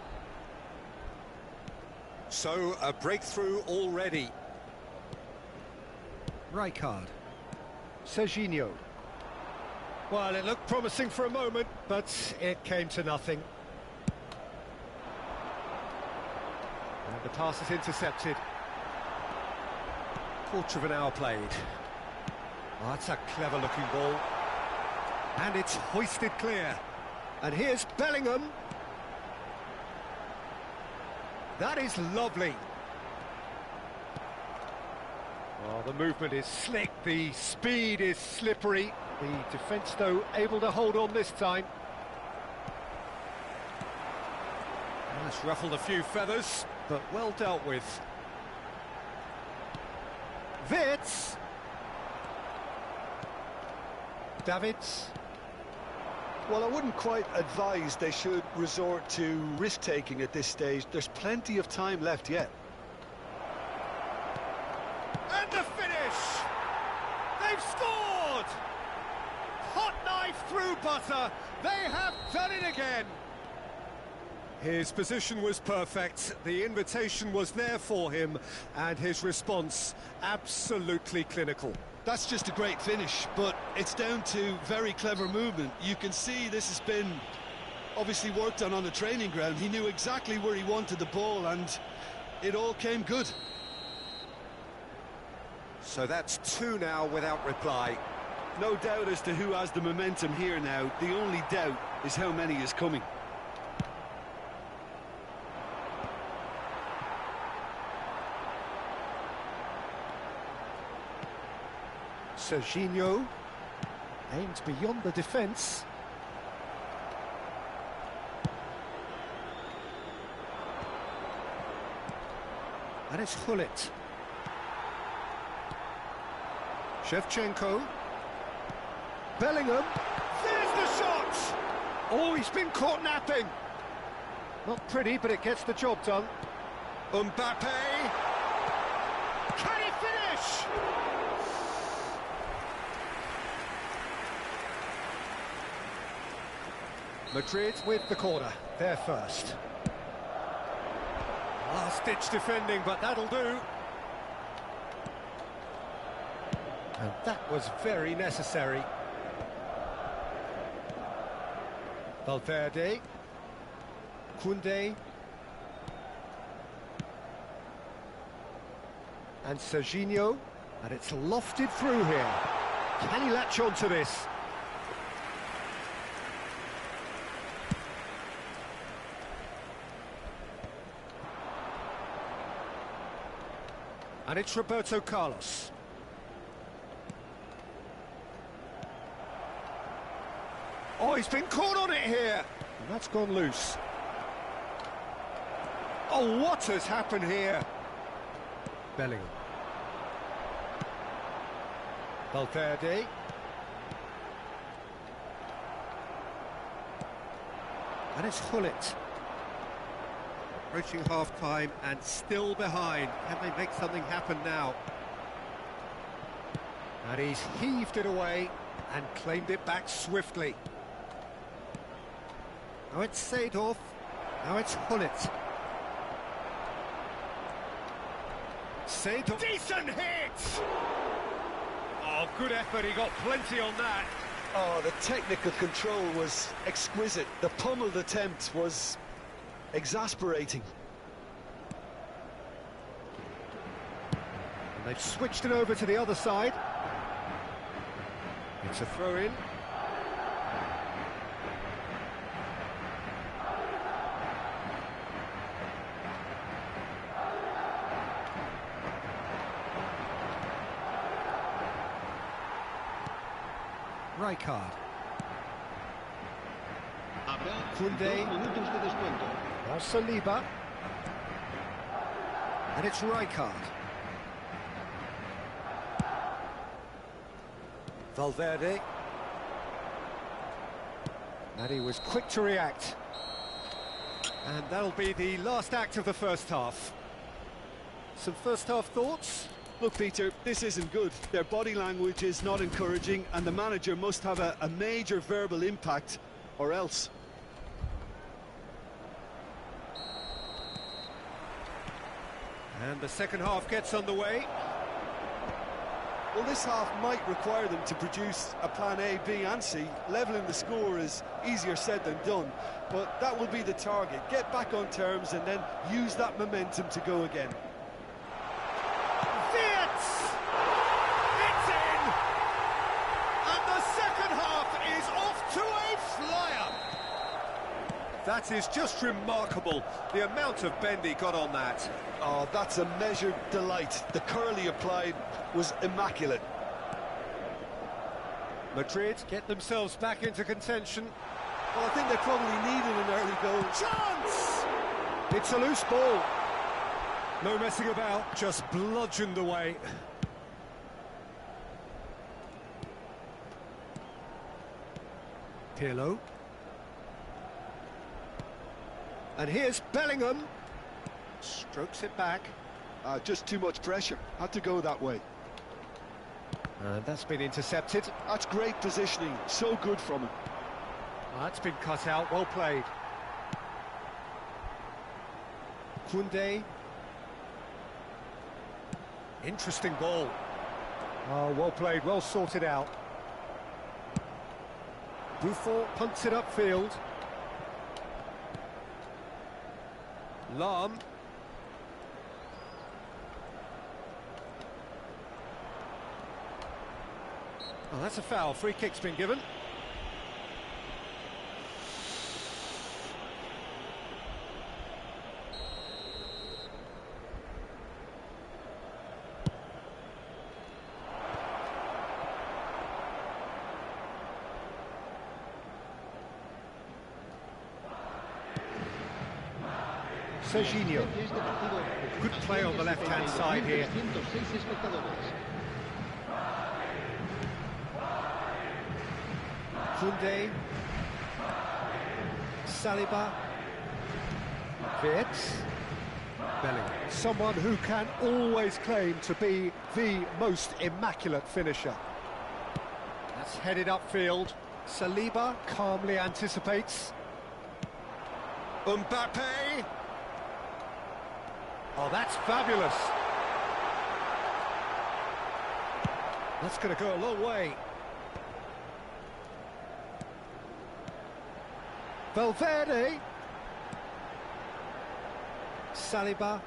So, a breakthrough already. Rijkaard. Serginho. Well, it looked promising for a moment, but it came to nothing. And the pass is intercepted. Quarter of an hour played. Oh, that's a clever-looking ball. And it's hoisted clear. And here's Bellingham. That is lovely. Oh, the movement is slick, the speed is slippery. The defence, though, able to hold on this time. Well, it's ruffled a few feathers, but well dealt with. Wits. Davids. Well, I wouldn't quite advise they should resort to risk-taking at this stage. There's plenty of time left yet. And the finish! They've scored! Hot knife through butter. They have done it again. His position was perfect. The invitation was there for him, and his response absolutely clinical. That's just a great finish, but it's down to very clever movement. You can see this has been obviously worked on the training ground. He knew exactly where he wanted the ball, and it all came good. So that's two now without reply. No doubt as to who has the momentum here now. The only doubt is how many is coming. Serginho aimed beyond the defence. And it's Hullet. Shevchenko. Bellingham. There's the shot! Oh, he's been caught napping. Not pretty, but it gets the job done. Mbappe. Can he finish? Madrid with the corner, they're first. Last-ditch defending, but that'll do. And that was very necessary. Valverde. Koundé. And Serginho. And it's lofted through here. Can he latch on to this? And it's Roberto Carlos. Oh, he's been caught on it here. And that's gone loose. Oh, what has happened here? Bellingham. Valverde. And it's Hullet. Approaching half-time and still behind. Can they make something happen now? And he's heaved it away and claimed it back swiftly. Now it's Seedorf. Now it's Hullet. Seedorf. Decent hit! Oh, good effort. He got plenty on that. Oh, the technical control was exquisite. The pummeled attempt was exasperating. And they've switched it over to the other side. It's a throw-in. Rijkaard. Koundé. Now Saliba. And it's Rijkaard. Valverde. And he was quick to react. And that'll be the last act of the first half. Some first half thoughts? Look, Peter, this isn't good. Their body language is not encouraging, and the manager must have a major verbal impact, or else. And the second half gets underway. Well, this half might require them to produce a plan A, B and C. Levelling the score is easier said than done, but that will be the target. Get back on terms and then use that momentum to go again. It's in! And the second half is off to a flyer! That is just remarkable, the amount of bend he got on that. Oh, that's a measured delight. The curl he applied was immaculate. Madrid get themselves back into contention. Well, I think they probably needed an early goal. Chance! It's a loose ball. No messing about, just bludgeoned away. Pirlo. And here's Bellingham. Strokes it back. Just too much pressure. Had to go that way. And that's been intercepted. That's great positioning. So good from him. That's been cut out. Well played. Koundé. Interesting ball. Oh, well played. Well sorted out. Buffon punts it upfield. Lahm. Oh, that's a foul. Free kick's been given. Serginho. Good play on the left-hand side here. Koundé. Saliba. Wirtz. Bellingham. Someone who can always claim to be the most immaculate finisher. That's headed upfield. Saliba calmly anticipates. Mbappe. Oh, that's fabulous. That's going to go a long way. Valverde. Saliba.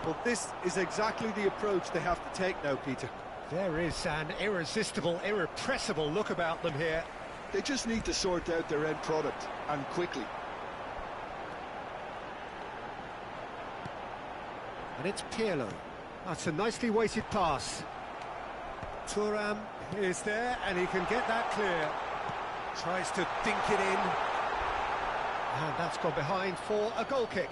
Well, this is exactly the approach they have to take now, Peter. There is an irresistible, irrepressible look about them here. They just need to sort out their end product, and quickly. And it's Pirlo. That's a nicely weighted pass. Thuram is there, and he can get that clear. Tries to dink it in. And that's gone behind for a goal kick.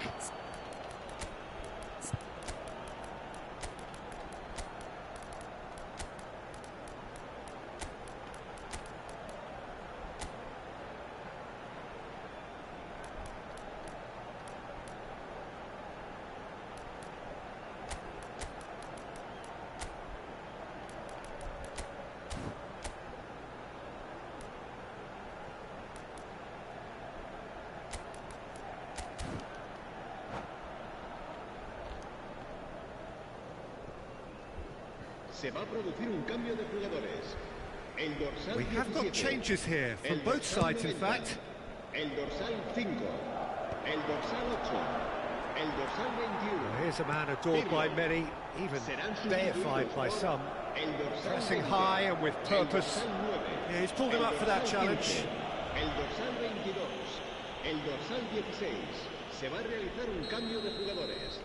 Se va a producir un cambio de jugadores. El dorsal We have got 17, changes here from both dorsal sides, in 90, fact. El dorsal 5, el dorsal 8, el dorsal 21. Here's a man adored by many, even deified by some. Pressing high and with purpose. Yeah, he's pulled him up for that challenge. El dorsal 22, el dorsal 16. Se va a realizar un cambio de jugadores.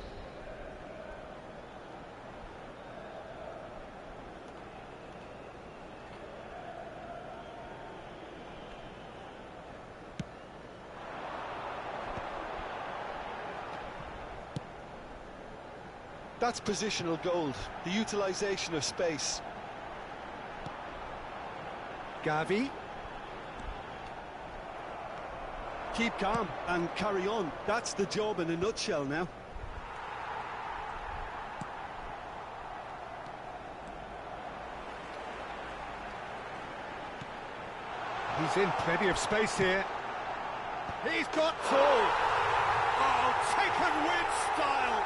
That's positional gold, the utilisation of space. Gavi. Keep calm and carry on. That's the job in a nutshell now. He's in plenty of space here. He's got two. Oh, taken with style.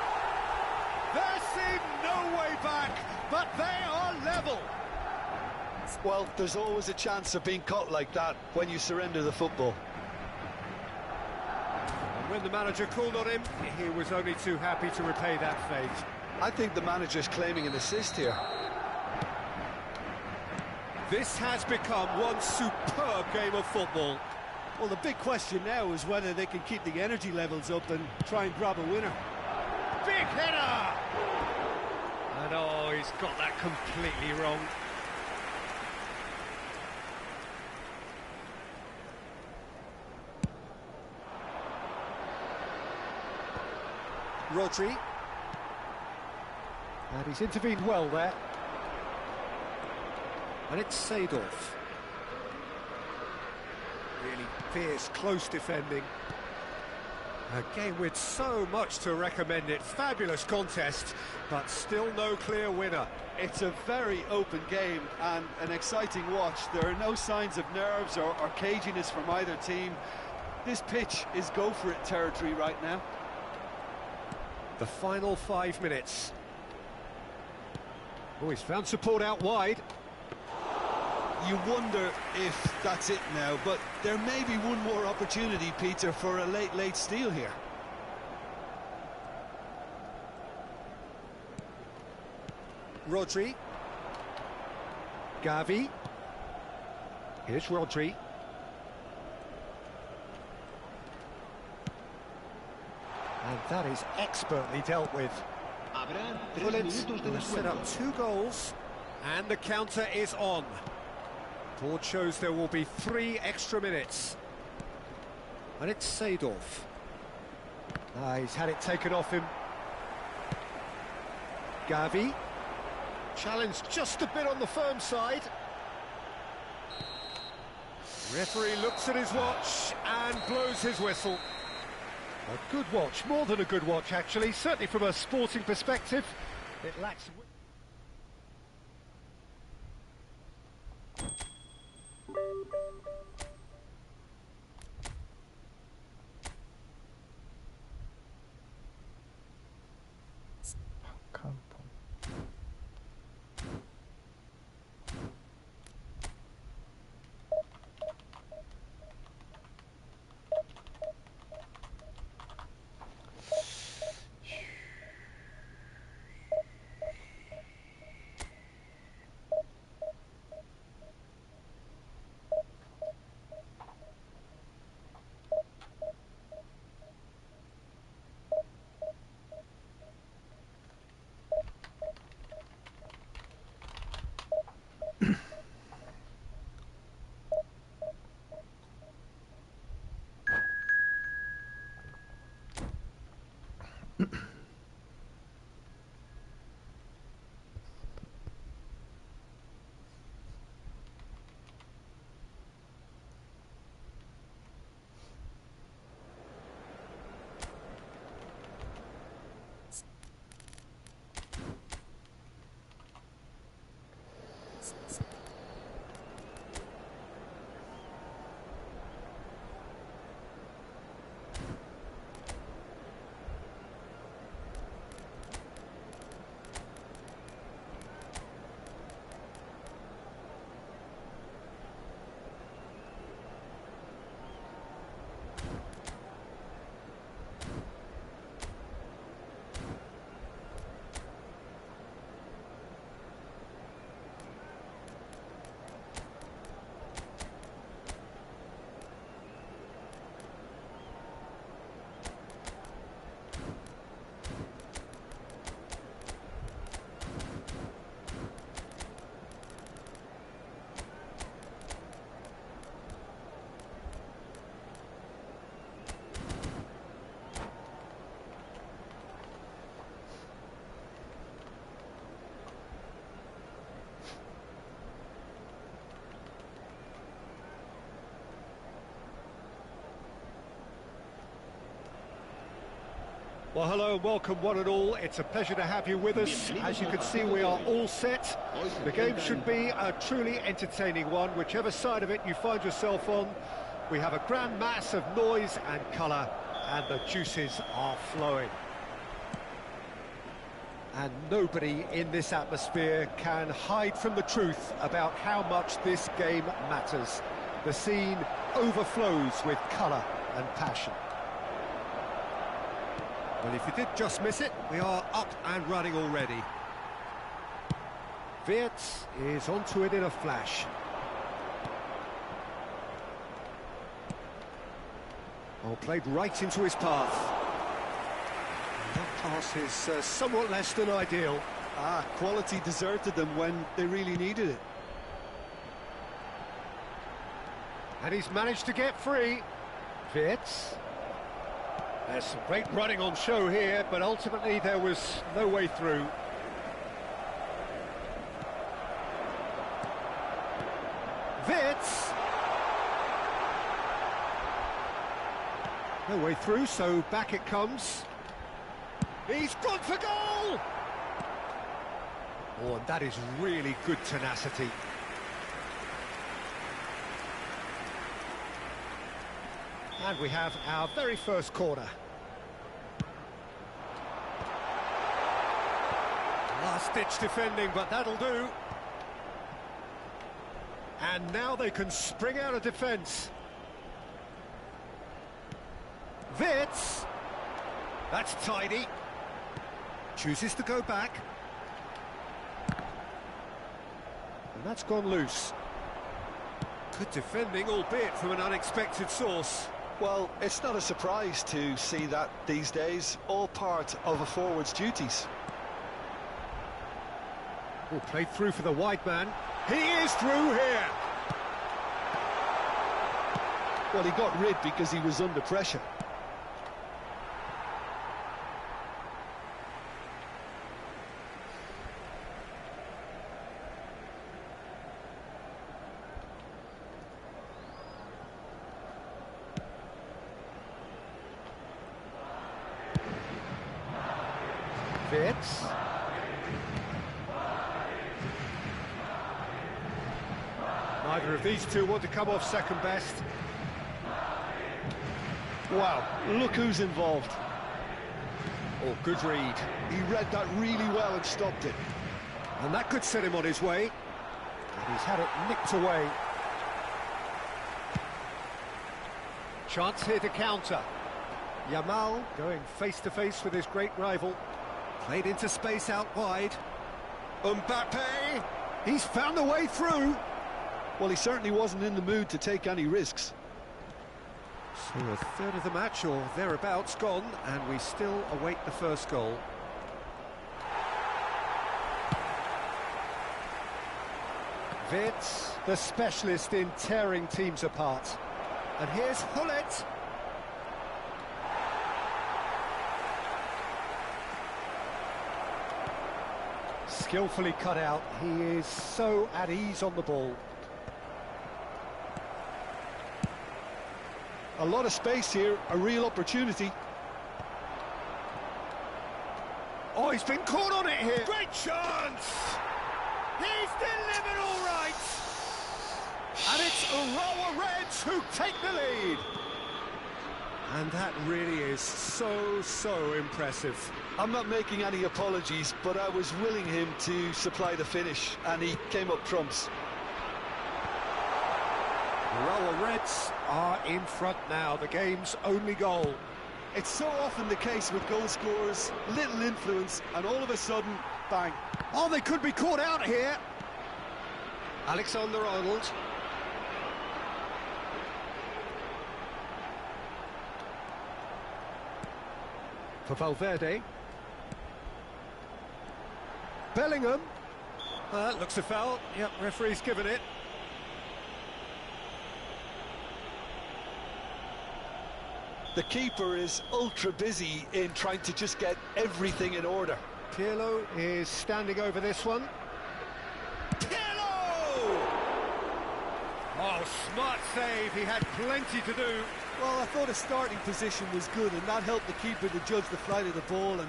There seemed no way back, but they are level. Well, there's always a chance of being caught like that when you surrender the football. And when the manager called on him, he was only too happy to repay that fate. I think the manager's claiming an assist here. This has become one superb game of football. Well, the big question now is whether they can keep the energy levels up and try and grab a winner. Big header! And oh, he's got that completely wrong. Rodri. And he's intervened well there. And it's Seedorf. Really fierce, close defending. A game with so much to recommend it. Fabulous contest, but still no clear winner. It's a very open game and an exciting watch. There are no signs of nerves or caginess from either team. This pitch is go-for-it territory right now. The final 5 minutes. Oh, he's found support out wide. You wonder if that's it now, but there may be one more opportunity, Peter, for a late steal here. Rodri. Gavi. Here's Rodri. And that is expertly dealt with. Bullets have set up 2 goals, and the counter is on. Board shows there will be 3 extra minutes. And it's Seedorf. He's had it taken off him. Gavi. Challenged just a bit on the firm side. Referee looks at his watch and blows his whistle. A good watch, more than a good watch actually, certainly from a sporting perspective. It lacks... Well, hello and welcome one and all. It's a pleasure to have you with us. As you can see, we are all set. The game should be a truly entertaining one, whichever side of it you find yourself on. We have a grand mass of noise and colour, and the juices are flowing. And nobody in this atmosphere can hide from the truth about how much this game matters. The scene overflows with colour and passion. Well, if you did just miss it, we are up and running already. Wirtz is onto it in a flash. Oh, played right into his path. And that pass is somewhat less than ideal. Quality deserted them when they really needed it. And he's managed to get free. Wirtz. There's some great running on show here, but ultimately there was no way through. Wirtz! No way through, so back it comes. He's gone for goal! Oh, and that is really good tenacity. And we have our very first corner. Last-ditch defending, but that'll do. And now they can spring out of defence. Wirtz! That's tidy. Chooses to go back. And that's gone loose. Good defending, albeit from an unexpected source. Well, it's not a surprise to see that these days, all part of a forward's duties. Oh, played through for the wide man. He is through here! Well, he got rid because he was under pressure. Wirtz. Neither of these two want to come off second best. Wow, look who's involved. Oh, good read. He read that really well and stopped it. And that could set him on his way. And he's had it nicked away. Chance here to counter. Yamal going face-to-face with his great rival. Played into space out wide. Mbappe! He's found a way through! Well, he certainly wasn't in the mood to take any risks. So a third of the match, or thereabouts, gone, and we still await the first goal. Wirtz, the specialist in tearing teams apart. And here's Hullet. Skillfully cut out. He is so at ease on the ball. A lot of space here, a real opportunity. Oh, he's been caught on it here. Great chance! He's delivered all right! And it's Urawa Reds who take the lead. And that really is so impressive. I'm not making any apologies, but I was willing him to supply the finish, and he came up trumps. Urawa Reds are in front now, the game's only goal. It's so often the case with goal scorers, little influence, and all of a sudden, bang. Oh, they could be caught out here. Alexander-Arnold. For Valverde. Bellingham. Looks a foul. Yep, referee's given it. The keeper is ultra busy in trying to just get everything in order. Pirlo is standing over this one. Pirlo! Oh, smart save. He had plenty to do. Well, I thought his starting position was good, and that helped the keeper to judge the flight of the ball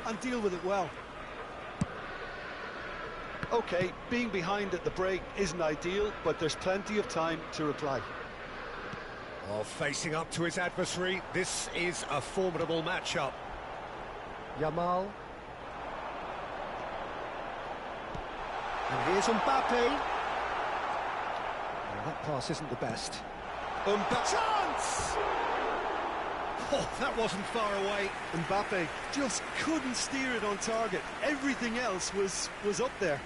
and deal with it well. OK, being behind at the break isn't ideal, but there's plenty of time to reply. Oh, facing up to his adversary, this is a formidable matchup. Yamal. And here's Mbappe. Well, that pass isn't the best. Chance! Oh, that wasn't far away. Mbappe just couldn't steer it on target. Everything else was up there.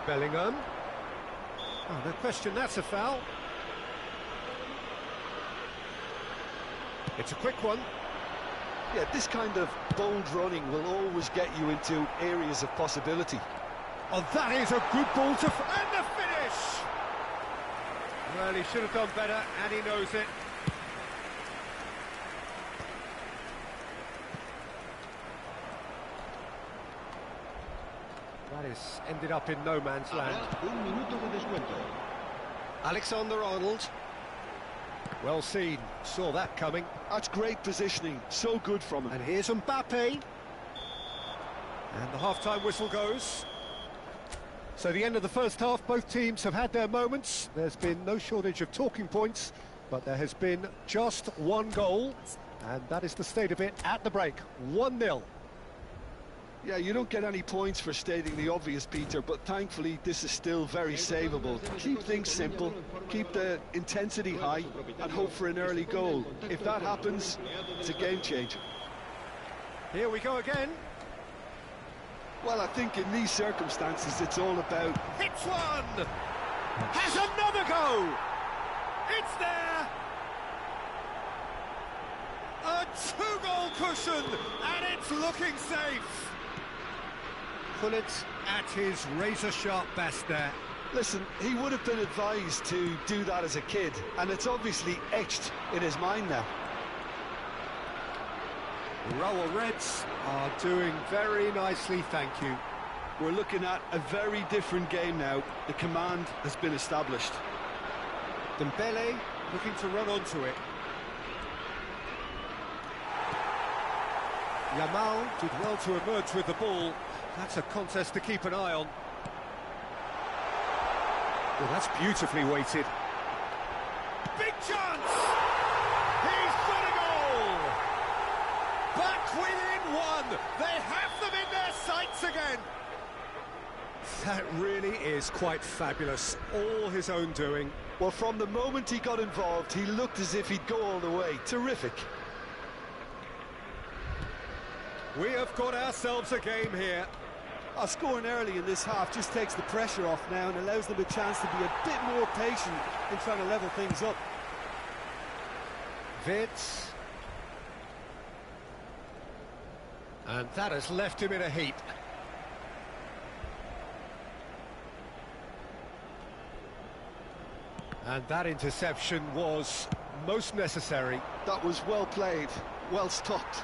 Bellingham. Oh, no question, that's a foul. It's a quick one. Yeah, this kind of bold running will always get you into areas of possibility. Oh, that is a good ball to... And the finish! Well, he should have done better, and he knows it. That is ended up in no man's land. Un minuto de descuento. Alexander-Arnold. Well seen, saw that coming. That's great positioning, so good from him. And here's Mbappe. And the half-time whistle goes. So the end of the first half, both teams have had their moments. There's been no shortage of talking points, but there has been just one goal, and that is the state of it at the break. 1-0. Yeah, you don't get any points for stating the obvious, Peter, but thankfully this is still very savable. Keep things simple, keep the intensity high, and hope for an early goal. If that happens, it's a game changer. Here we go again. Well, I think in these circumstances it's all about... Hits one! Has another go! It's there! A two-goal cushion, and it's looking safe. Put it at his razor-sharp best there. Listen, he would have been advised to do that as a kid, and it's obviously etched in his mind now. Urawa Reds are doing very nicely, thank you. We're looking at a very different game now. The command has been established. Dembele looking to run onto it. Yamal did well to emerge with the ball. That's a contest to keep an eye on. Oh, that's beautifully weighted. Big chance! He's got a goal! Back within one! They have them in their sights again! That really is quite fabulous. All his own doing. Well, from the moment he got involved, he looked as if he'd go all the way. Terrific. We have got ourselves a game here. Scoring early in this half just takes the pressure off now and allows them a chance to be a bit more patient in trying to level things up. Vitz. And that has left him in a heap. And that interception was most necessary. That was well played, well stopped.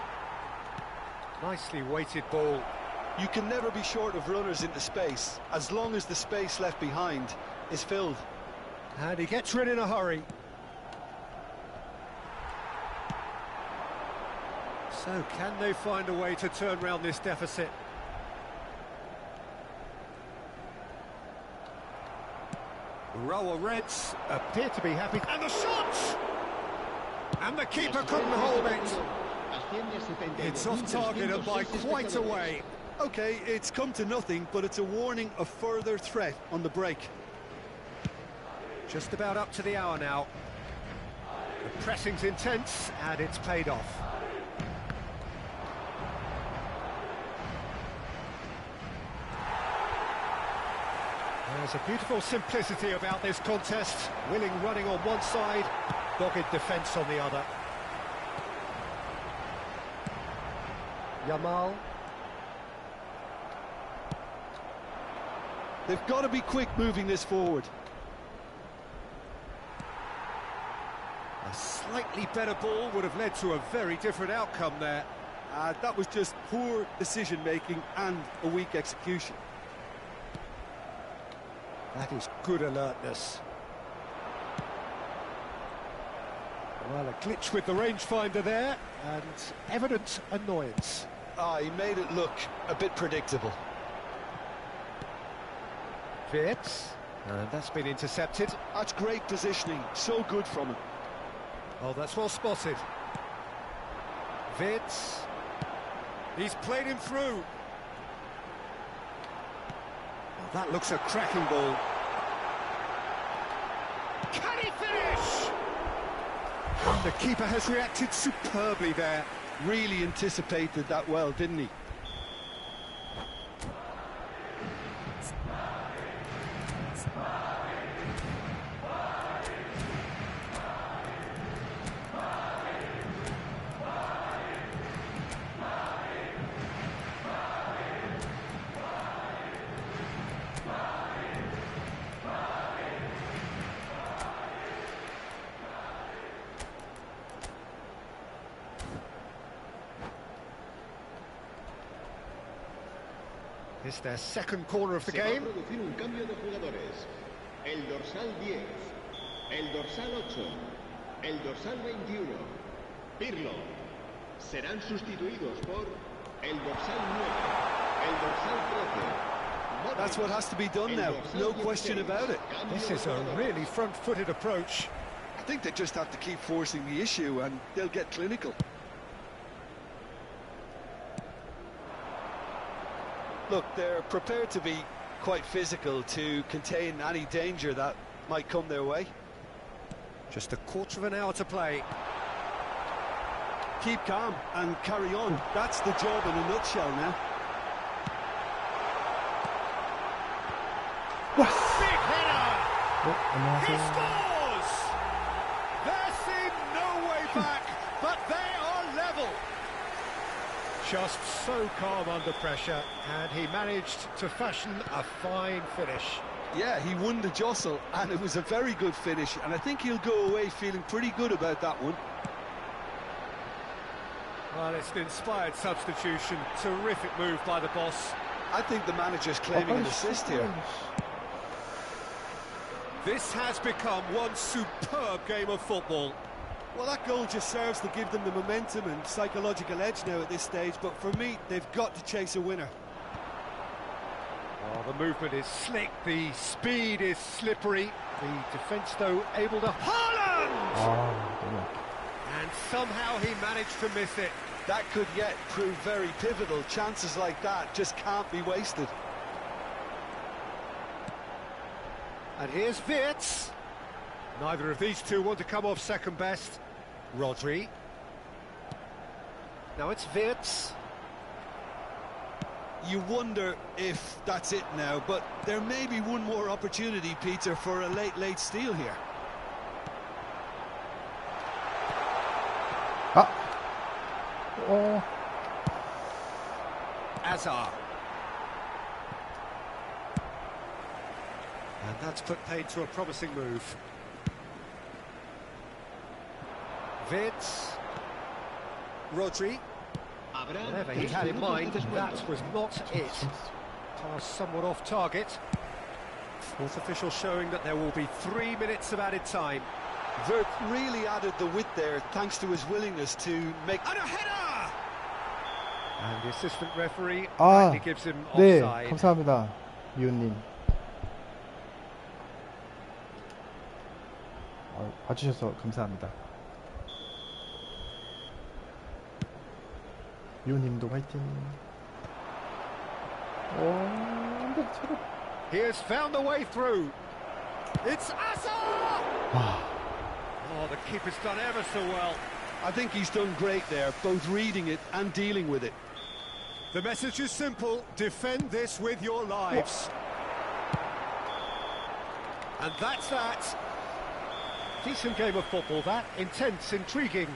Nicely weighted ball. You can never be short of runners into space, as long as the space left behind is filled. And he gets rid in a hurry. So can they find a way to turn round this deficit? Rower Reds appear to be happy. And the shot! And the keeper couldn't hold it. It's off target and by quite a way. Okay, it's come to nothing, but it's a warning of further threat on the break. Just about up to the hour now. The pressing's intense and it's paid off. There's a beautiful simplicity about this contest. Willing running on one side, dogged defence on the other. Yamal. They've got to be quick moving this forward. A slightly better ball would have led to a very different outcome there. That was just poor decision-making and a weak execution. That is good alertness. Well, a glitch with the rangefinder there, and evident annoyance. He made it look a bit predictable. Wirtz, and that's been intercepted. That's great positioning, so good from him. Oh, that's well spotted. Wirtz. He's played him through. That looks a cracking ball. Can he finish? And the keeper has reacted superbly there. Really anticipated that well, didn't he? It's their second corner of the game. Un cambio de jugadores. El dorsal 10, el dorsal 8, el dorsal 21, Pirlo. Serán sustituidos por el dorsal 9, el dorsal 13. That's what has to be done now, no question about it. This is a really front-footed approach. I think they just have to keep forcing the issue and they'll get clinical. Look, they're prepared to be quite physical to contain any danger that might come their way. Just a quarter of an hour to play. Keep calm and carry on. That's the job in a nutshell now. Big header! He scores! There seemed no way back, but they are level. Just so calm under pressure, and he managed to fashion a fine finish. Yeah, he won the jostle, and it was a very good finish, and I think he'll go away feeling pretty good about that one. Well, it's an inspired substitution. Terrific move by the boss. I think the manager's claiming an assist here. This has become one superb game of football. Well, that goal just serves to give them the momentum and psychological edge now at this stage, but for me, they've got to chase a winner. Oh, the movement is slick, the speed is slippery, the defence, though, able to... Haaland! Oh, and somehow he managed to miss it. That could yet prove very pivotal. Chances like that just can't be wasted. And here's Wirtz. Neither of these two want to come off second best. Rodri. Now it's Wirtz. You wonder if that's it now, but there may be one more opportunity, Peter, for a late steal here. Oh. Azar. And that's put paid to a promising move. Vids. Rodri. Whatever he had in mind, that was not it. Pass somewhat off target. Fourth official showing that there will be 3 minutes of added time. Vert really added the width there, thanks to his willingness to make... And a header! And the assistant referee 아, rightly gives him 네, offside. 감사합니다, 미호님. 봐주셔서 감사합니다. 미호님도 화이팅. He has found the way through. It's Asa! Oh, the keeper's done ever so well. I think he's done great there, both reading it and dealing with it. The message is simple: defend this with your lives. And that's that. Decent game of football, that. Intense, intriguing.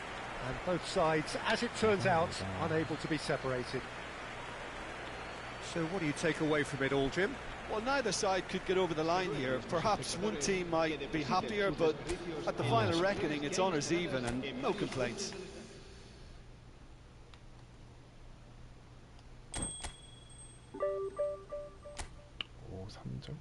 And both sides, as it turns out, unable to be separated. So what do you take away from it all, Jim? Well, neither side could get over the line here. Perhaps one team might be happier, but at the final reckoning, it's honours even and no complaints. 오, 3점.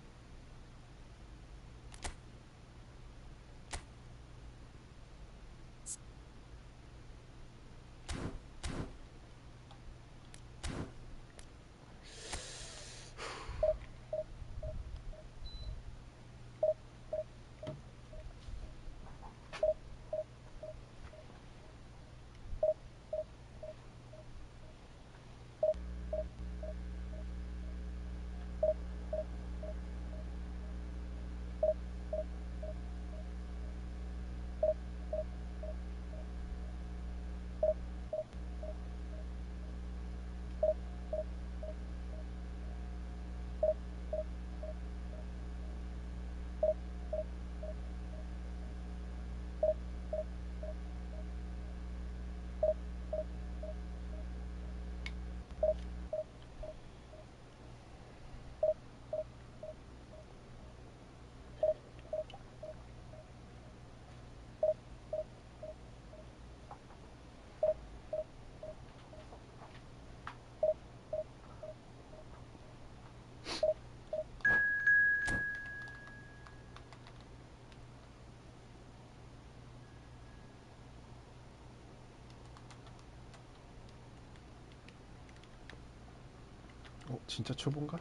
진짜 초보인가?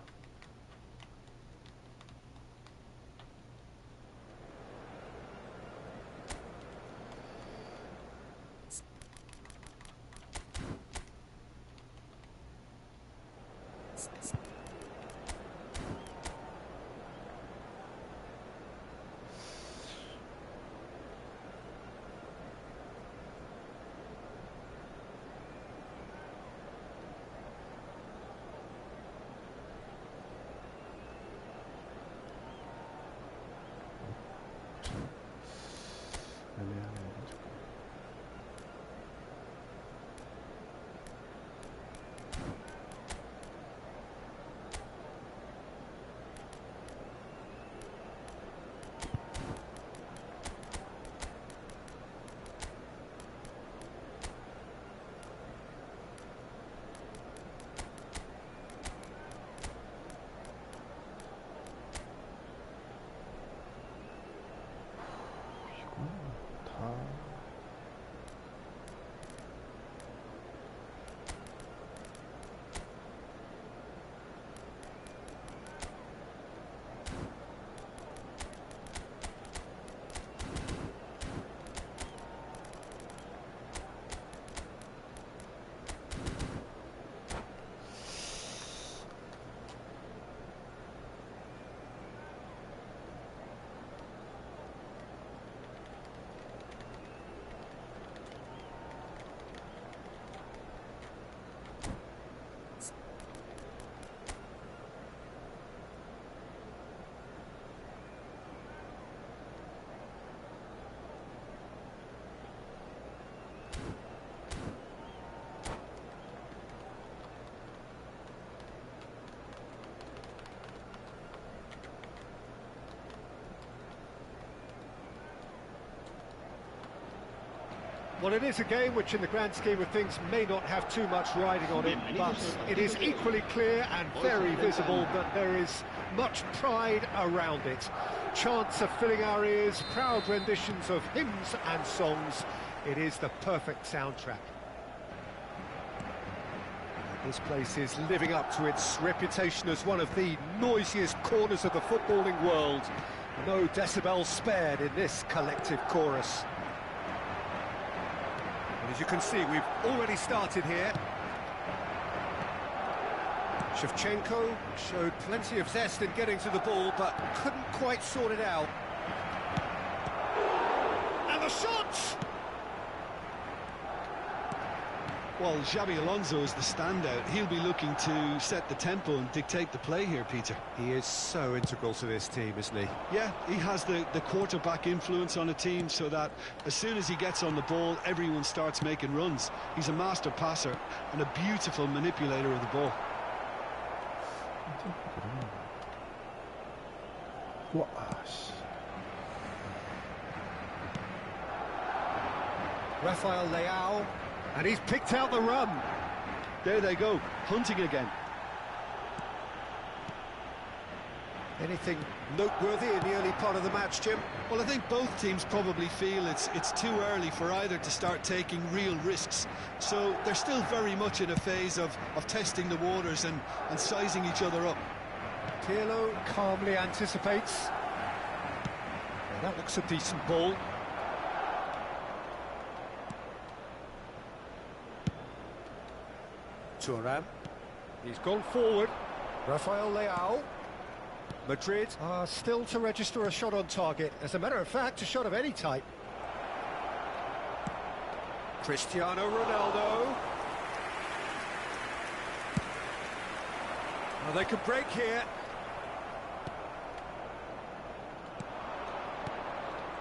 Well, it is a game which in the grand scheme of things may not have too much riding on it, but it is equally clear and very visible that there is much pride around it. Chants are filling our ears, proud renditions of hymns and songs. It is the perfect soundtrack. This place is living up to its reputation as one of the noisiest corners of the footballing world. No decibels spared in this collective chorus. And as you can see, we've already started here. Shevchenko showed plenty of zest in getting to the ball, but couldn't quite sort it out. And the shot! Well, Xabi Alonso is the standout. He'll be looking to set the tempo and dictate the play here, Peter. He is so integral to this team, isn't he? Yeah, he has the quarterback influence on a team so that as soon as he gets on the ball, everyone starts making runs. He's a master passer and a beautiful manipulator of the ball. 와, 씨. Rafael Leao, and he's picked out the run. There they go, hunting again. Anything noteworthy in the early part of the match, Jim? Well, I think both teams probably feel it's too early for either to start taking real risks. So they're still very much in a phase of testing the waters and sizing each other up. Pirlo calmly anticipates. Well, that looks a decent ball. Thuram. He's gone forward. Rafael Leao. Madrid are still to register a shot on target. As a matter of fact, a shot of any type. Cristiano Ronaldo. Well, they could break here.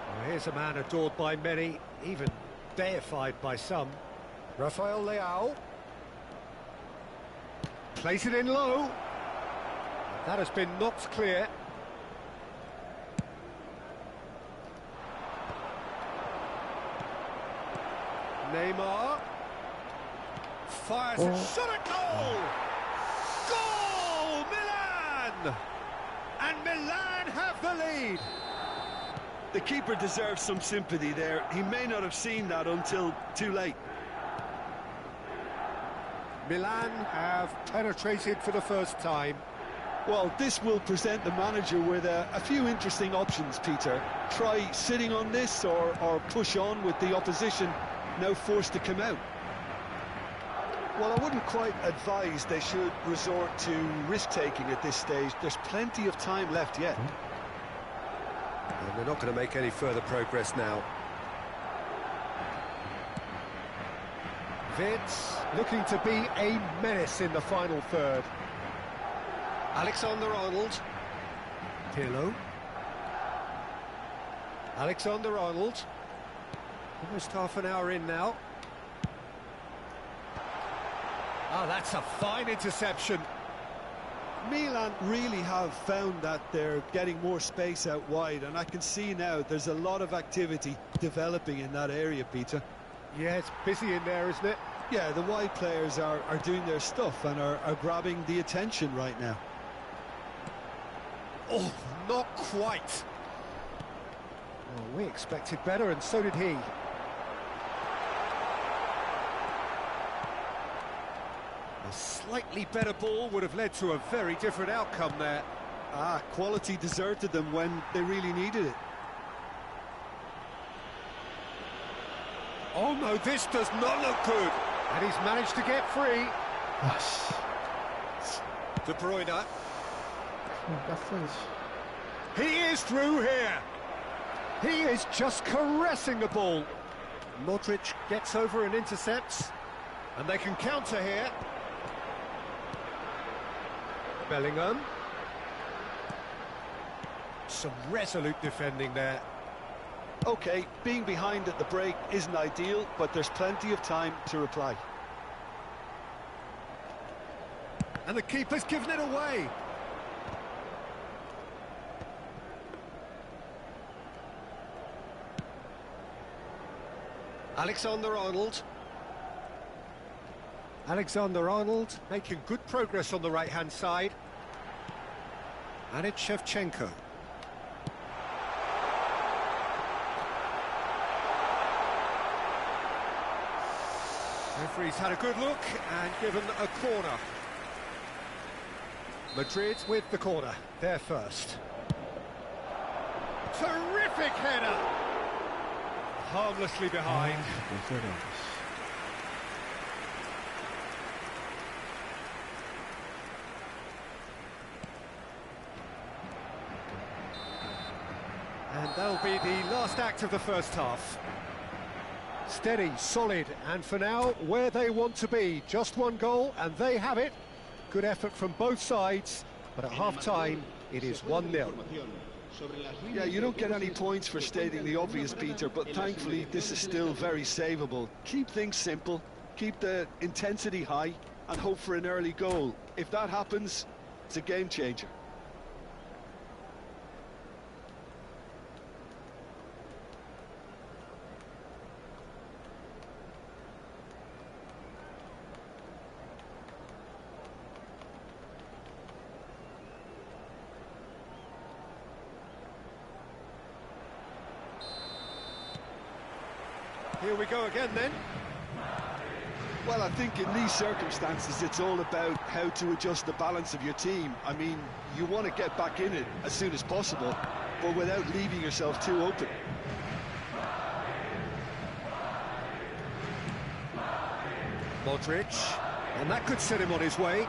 Well, here's a man adored by many, even deified by some. Rafael Leao. Plays it in low. That has been knocked clear. Neymar fires and shot at goal! Goal! Milan! And Milan have the lead. The keeper deserves some sympathy there. He may not have seen that until too late. Milan have penetrated for the first time. Well, this will present the manager with a few interesting options, Peter. Try sitting on this or push on with the opposition now forced to come out. Well, I wouldn't quite advise they should resort to risk-taking at this stage. There's plenty of time left yet. And they're not going to make any further progress now. Vitz looking to be a menace in the final third. Alexander-Arnold. Pirlo. Alexander-Arnold. Almost half an hour in now. Oh, that's a fine interception. Milan really have found that they're getting more space out wide, and I can see now there's a lot of activity developing in that area, Peter. Yeah, it's busy in there, isn't it? Yeah, the wide players are doing their stuff and are grabbing the attention right now. Oh, not quite. Well, we expected better, and so did he. A slightly better ball would have led to a very different outcome there. Quality deserted them when they really needed it. Oh no, this does not look good. And he's managed to get free. 아, 씨. De Bruyne. 깠어야지. He is through here. He is just caressing the ball. Modric gets over and intercepts. And they can counter here. Bellingham. Some resolute defending there. Okay, being behind at the break isn't ideal, but there's plenty of time to reply. And the keeper's given it away. Alexander-Arnold. Alexander-Arnold making good progress on the right-hand side. And it's Shevchenko. Referee's had a good look and given a corner. Madrid with the corner, they're first. Terrific header! Harmlessly behind. And that'll be the last act of the first half. Steady, solid, and for now, where they want to be. Just one goal, and they have it. Good effort from both sides, but at half-time, it is 1-0. Yeah, you don't get any points for stating the obvious, Peter, but thankfully this is still very savable. Keep things simple, keep the intensity high, and hope for an early goal. If that happens, it's a game changer. Here we go again then. Well, I think in these circumstances it's all about how to adjust the balance of your team. I mean, you want to get back in it as soon as possible, but without leaving yourself too open. Modric, and that could set him on his way.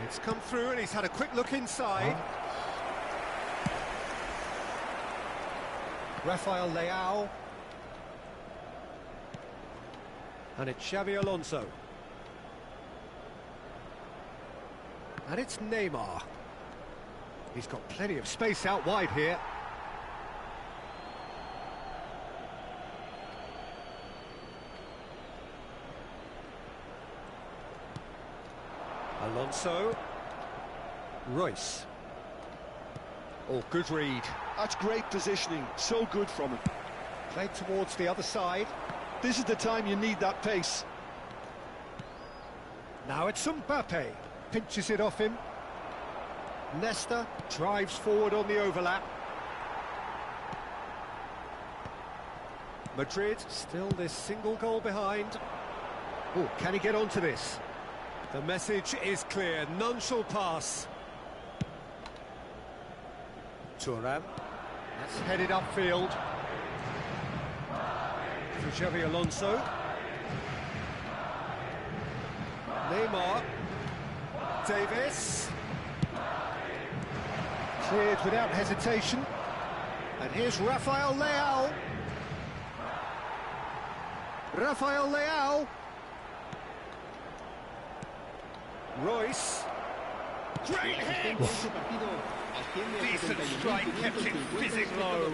It's come through and he's had a quick look inside. Rafael Leao. And it's Xavi Alonso. And it's Neymar. He's got plenty of space out wide here. Alonso. Royce. Oh, good read. That's great positioning, so good from him. Played towards the other side. This is the time you need that pace. Now it's Mbappe. Pinches it off him. Nesta drives forward on the overlap. Madrid still this single goal behind. Oh, can he get onto this? The message is clear, none shall pass. Thuram. That's headed upfield. For Xavi Alonso. Neymar. Davis. Cleared without hesitation. And here's Rafael Leao. Rafael Leao. Royce. Great hit! Decent strike, kept it fizzing low.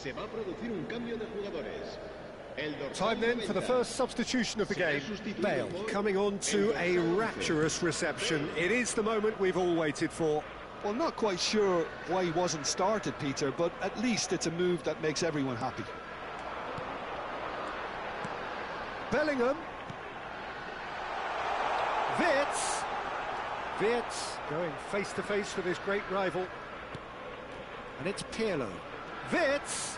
Se va a producir un cambio de jugadores. Time then for the first substitution of the game. Bale coming on to a rapturous reception. It is the moment we've all waited for. Well, not quite sure why he wasn't started, Peter, but at least it's a move that makes everyone happy. Bellingham. Wirtz. Wirtz going face-to-face with his great rival. And it's Pirlo. Wirtz.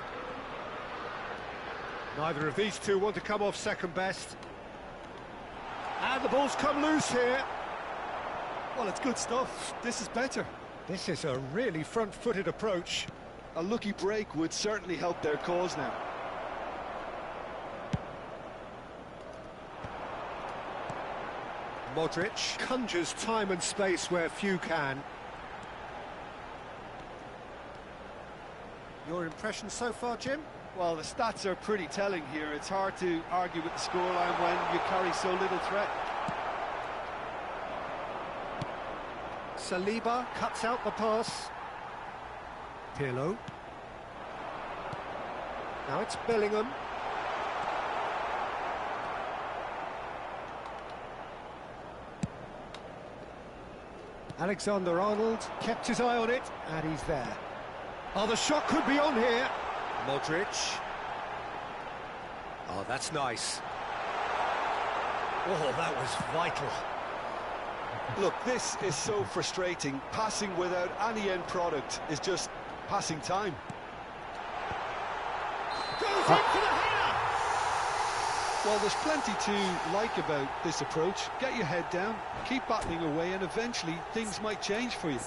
Neither of these two want to come off second best. And the ball's come loose here. Well, it's good stuff. This is better. This is a really front-footed approach. A lucky break would certainly help their cause now. Modric conjures time and space where few can. Your impression so far, Jim? Well, the stats are pretty telling here. It's hard to argue with the scoreline when you carry so little threat. Saliba cuts out the pass. Pirlo. Now it's Bellingham. Alexander-Arnold kept his eye on it, and he's there. Oh, the shot could be on here. Modric. Oh, that's nice. Oh, that was vital. Look, this is so frustrating. Passing without any end product is just passing time. Goes in for the header! Well, there's plenty to like about this approach. Get your head down, keep battling away, and eventually things might change for you.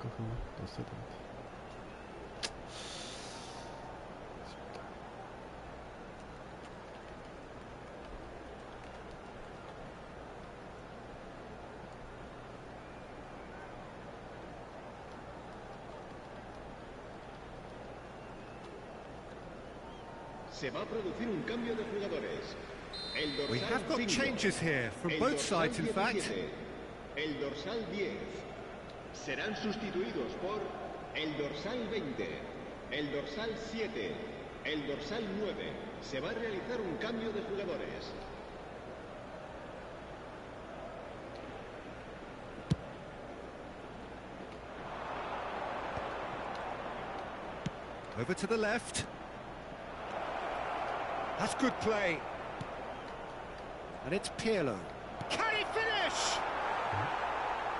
Kocham, to jest jeden. Se va a producir un cambio de jugadores. El dorsal We have got 5, changes here from el both dorsal sides, in fact. 17, el dorsal 10 serán sustituidos por el dorsal 20, el dorsal 7, el dorsal 9. Se va a realizar un cambio de jugadores. Over to the left. That's good play. And it's Pirlo. Can he finish?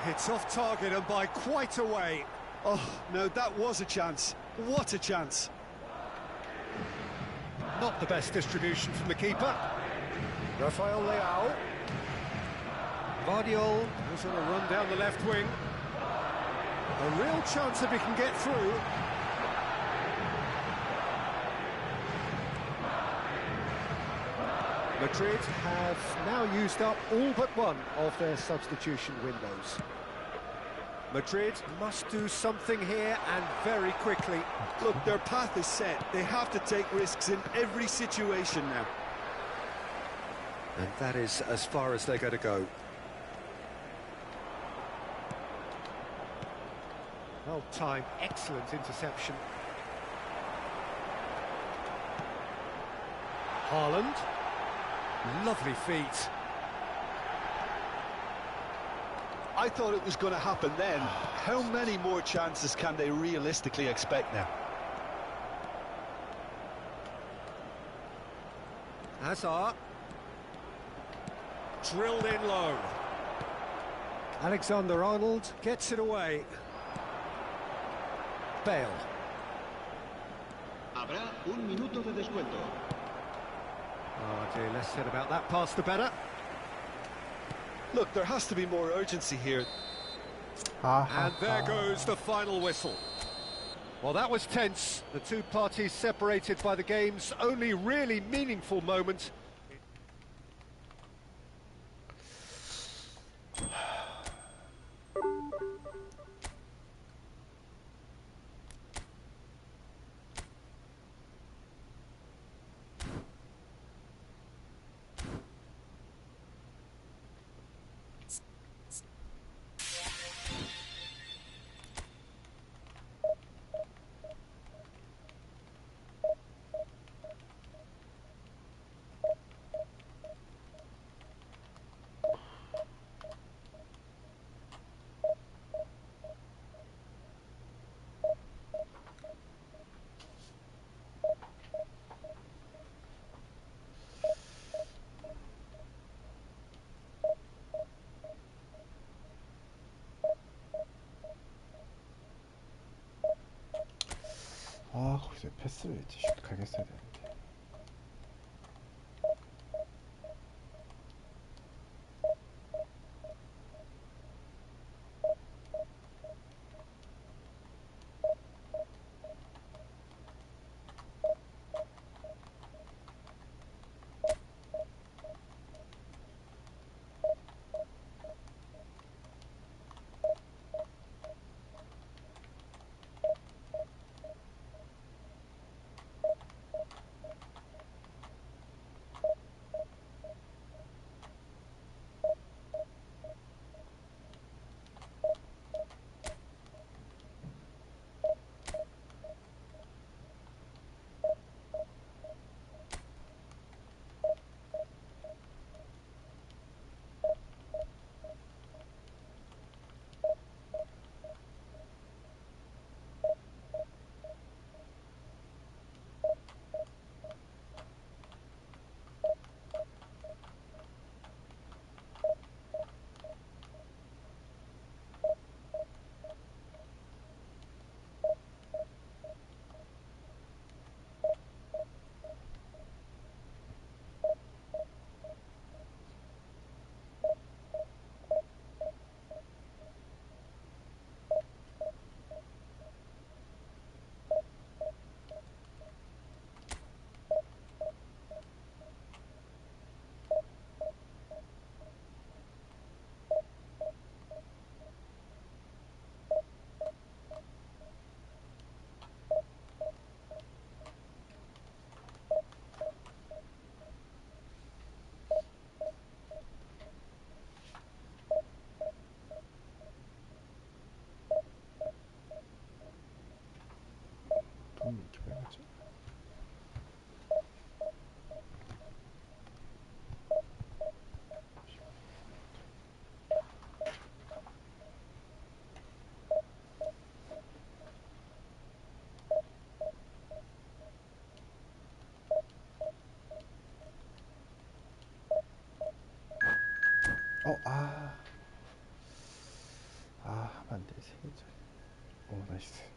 It's off target and by quite a way. Oh, no, that was a chance. What a chance. Not the best distribution from the keeper. Rafael Leao. Vardiol goes on a run down the left wing. A real chance if he can get through. Madrid have now used up all but one of their substitution windows. Madrid must do something here, and very quickly. Look, their path is set. They have to take risks in every situation now. And that is as far as they're going to go. Well timed, excellent interception. Haaland. Lovely feet. I thought it was going to happen then. How many more chances can they realistically expect now? Hazard. Drilled in low. Alexander-Arnold gets it away. Bale. Habrá un minuto de descuento. Oh dear, less said about that pass the better. Look, there has to be more urgency here. And there goes the final whistle. Well, that was tense. The two parties separated by the game's only really meaningful moment. 못했어요. 패스를 이제 슛 가겠어야 되는데. 돈 이렇게 빼야지. 하면 안 돼. 3개짜리. 오, 나이스.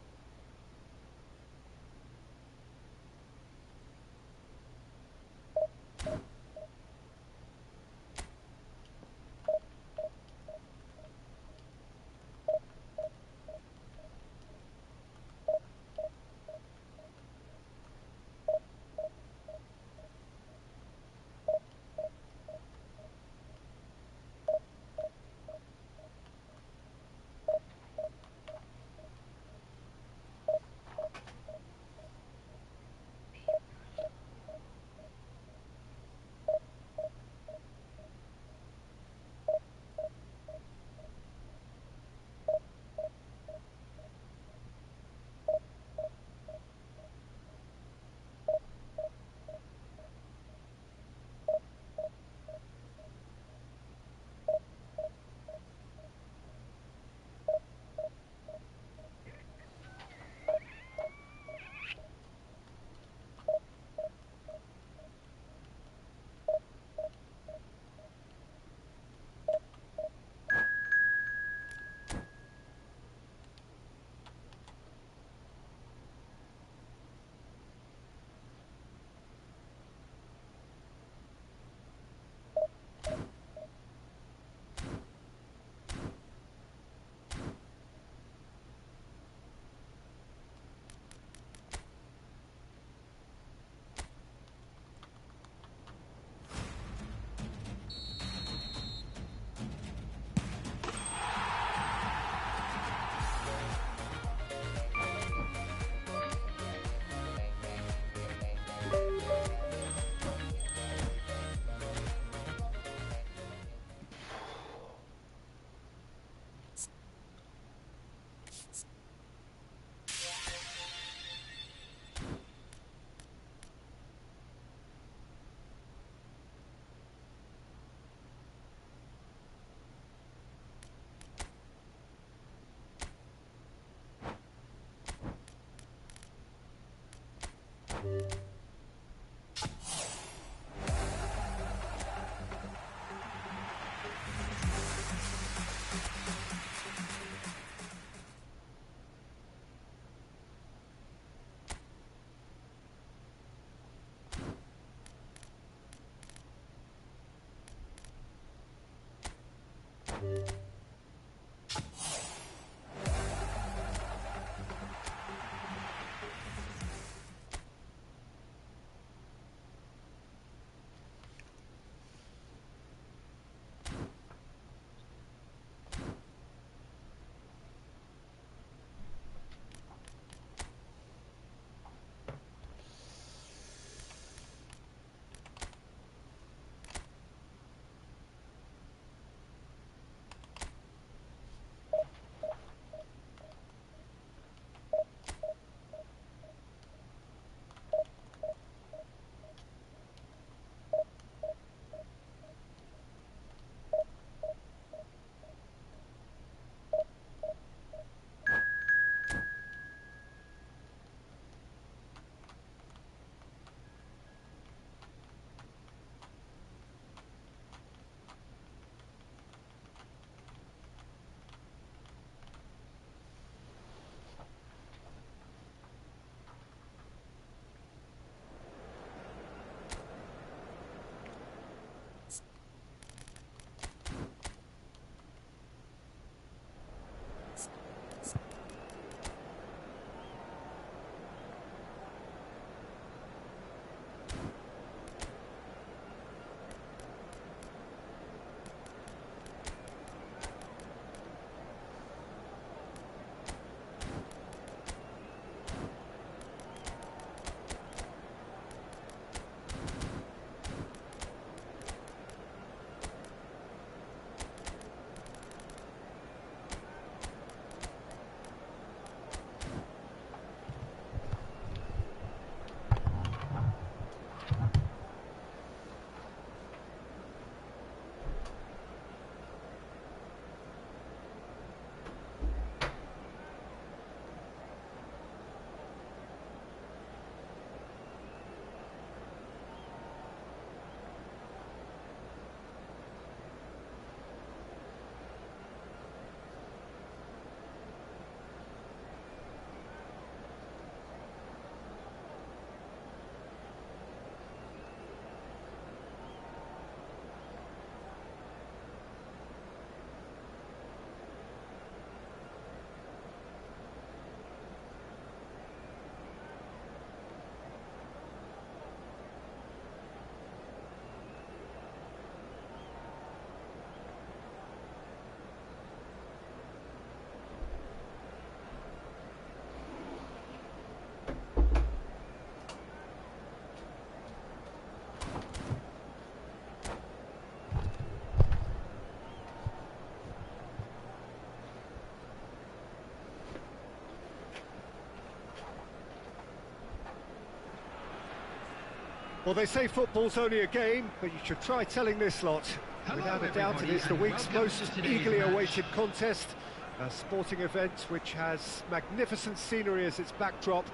Well, they say football's only a game, but you should try telling this lot. Without a doubt, it is the week's most eagerly awaited contest. A sporting event which has magnificent scenery as its backdrop.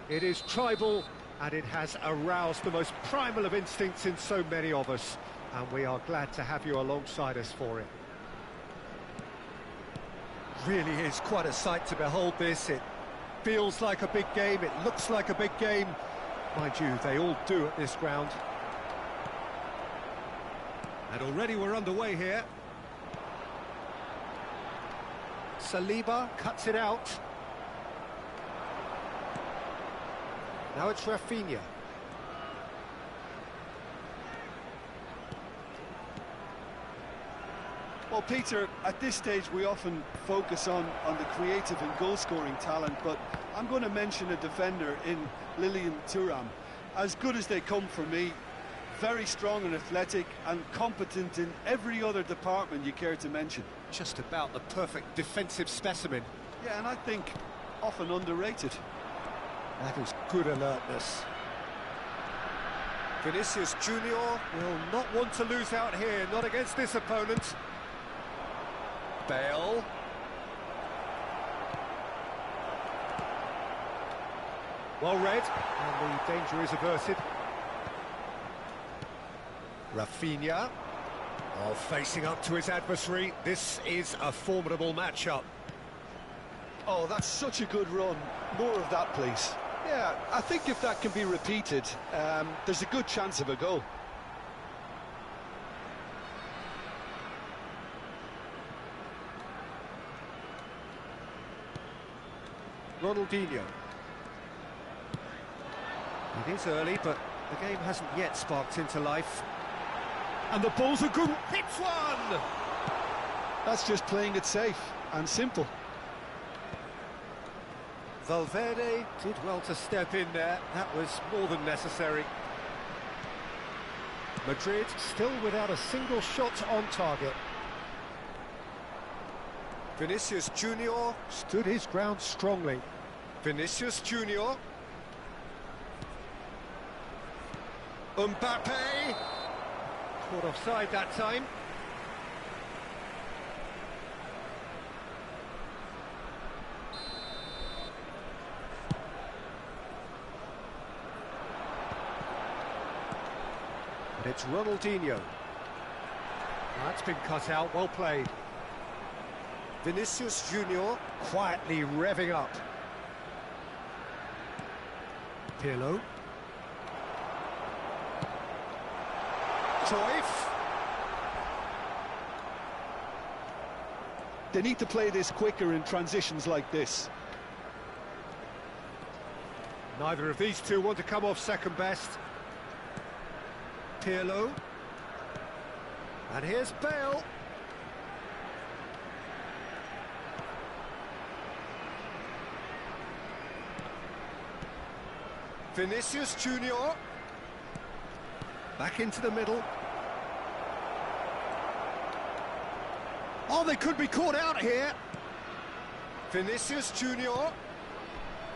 It is tribal, and it has aroused the most primal of instincts in so many of us. And we are glad to have you alongside us for it. Really is quite a sight to behold this. It feels like a big game, it looks like a big game. Mind you, they all do at this ground. And already we're underway here. Saliba cuts it out. Now it's Rafinha. Well, Peter, at this stage we often focus on the creative and goal-scoring talent, but I'm going to mention a defender in Lilian Thuram. As good as they come for me, very strong and athletic and competent in every other department you care to mention. Just about the perfect defensive specimen. Yeah, and I think often underrated. That is good alertness. Vinicius Junior will not want to lose out here, not against this opponent. Bale. Well read, and the danger is averted. Rafinha, while facing up to his adversary. This is a formidable matchup. Oh, that's such a good run. More of that, please. Yeah, I think if that can be repeated, there's a good chance of a goal. Ronaldinho. It is early, but the game hasn't yet sparked into life. And the ball's a good... Hits one! That's just playing it safe and simple. Valverde did well to step in there. That was more than necessary. Madrid still without a single shot on target. Vinicius Junior stood his ground strongly. Vinicius Junior. Mbappe. Caught offside that time. And it's Ronaldinho. That's been cut out, well played. Vinicius Junior quietly revving up. Pirlo. Toif. They need to play this quicker in transitions like this. Neither of these two want to come off second best. Pirlo. And here's Bale. Vinicius Junior. Back into the middle. Oh, they could be caught out here. Vinicius Junior.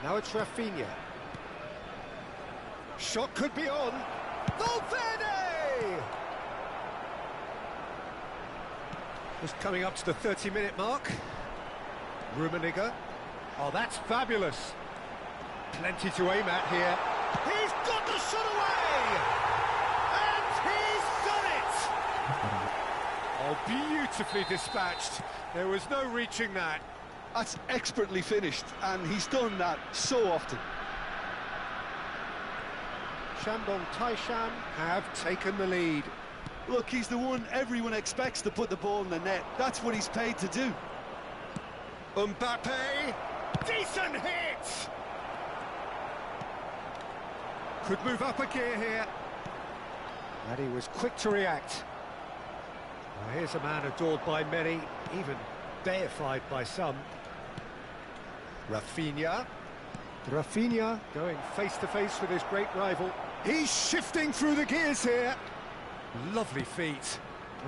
Now it's Rafinha. Shot could be on. Valverde! Just coming up to the 30-minute mark. Rummenigge. Oh, that's fabulous. Plenty to aim at here. He's got the shot away! And he's done it! Oh, beautifully dispatched. There was no reaching that. That's expertly finished, and he's done that so often. Shandong Taishan have taken the lead. Look, he's the one everyone expects to put the ball in the net. That's what he's paid to do. Mbappe! Decent hit! Could move up a gear here. And he was quick to react. Now here's a man adored by many, even deified by some. Rafinha. Rafinha going face-to-face with his great rival. He's shifting through the gears here. Lovely feet.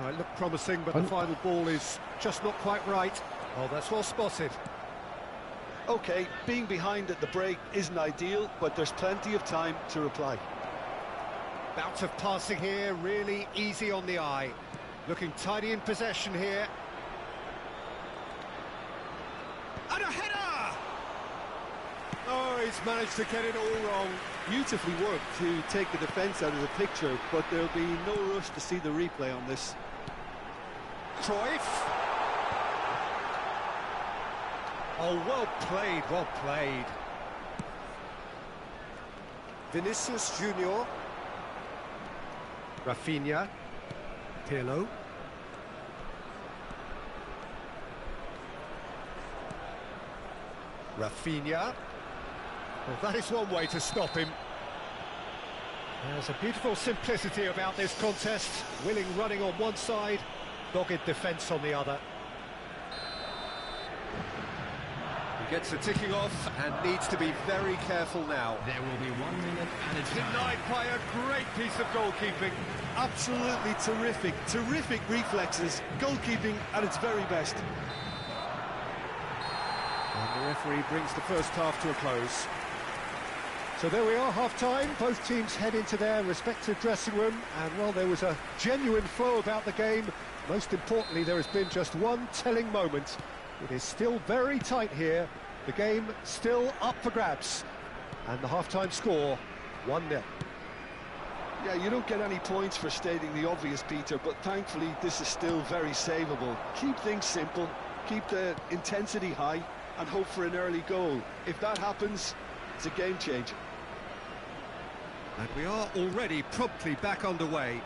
Oh, it looked promising, but the final ball is just not quite right. Oh, that's well spotted. OK, being behind at the break isn't ideal, but there's plenty of time to reply. Bout of passing here, really easy on the eye. Looking tidy in possession here. And a header! Oh, he's managed to get it all wrong. Beautifully worked to take the defence out of the picture, but there'll be no rush to see the replay on this. Cruyff. Oh, well played, well played. Vinicius Junior. Rafinha. Pirlo. Rafinha. Well, that is one way to stop him. There's a beautiful simplicity about this contest. Willing running on one side, dogged defence on the other. He gets the ticking off and needs to be very careful now. There will be 1 minute and it's Denied by a great piece of goalkeeping. Absolutely terrific, terrific reflexes. Goalkeeping at its very best. And the referee brings the first half to a close. So there we are, half-time. Both teams head into their respective dressing room. And, well, there was a genuine flow about the game. Most importantly, there has been just one telling moment. It is still very tight here. The game still up for grabs. And the half-time score, 1-0. Yeah, you don't get any points for stating the obvious, Peter, but thankfully this is still very savable. Keep things simple, keep the intensity high, and hope for an early goal. If that happens, it's a game changer. And we are already promptly back underway.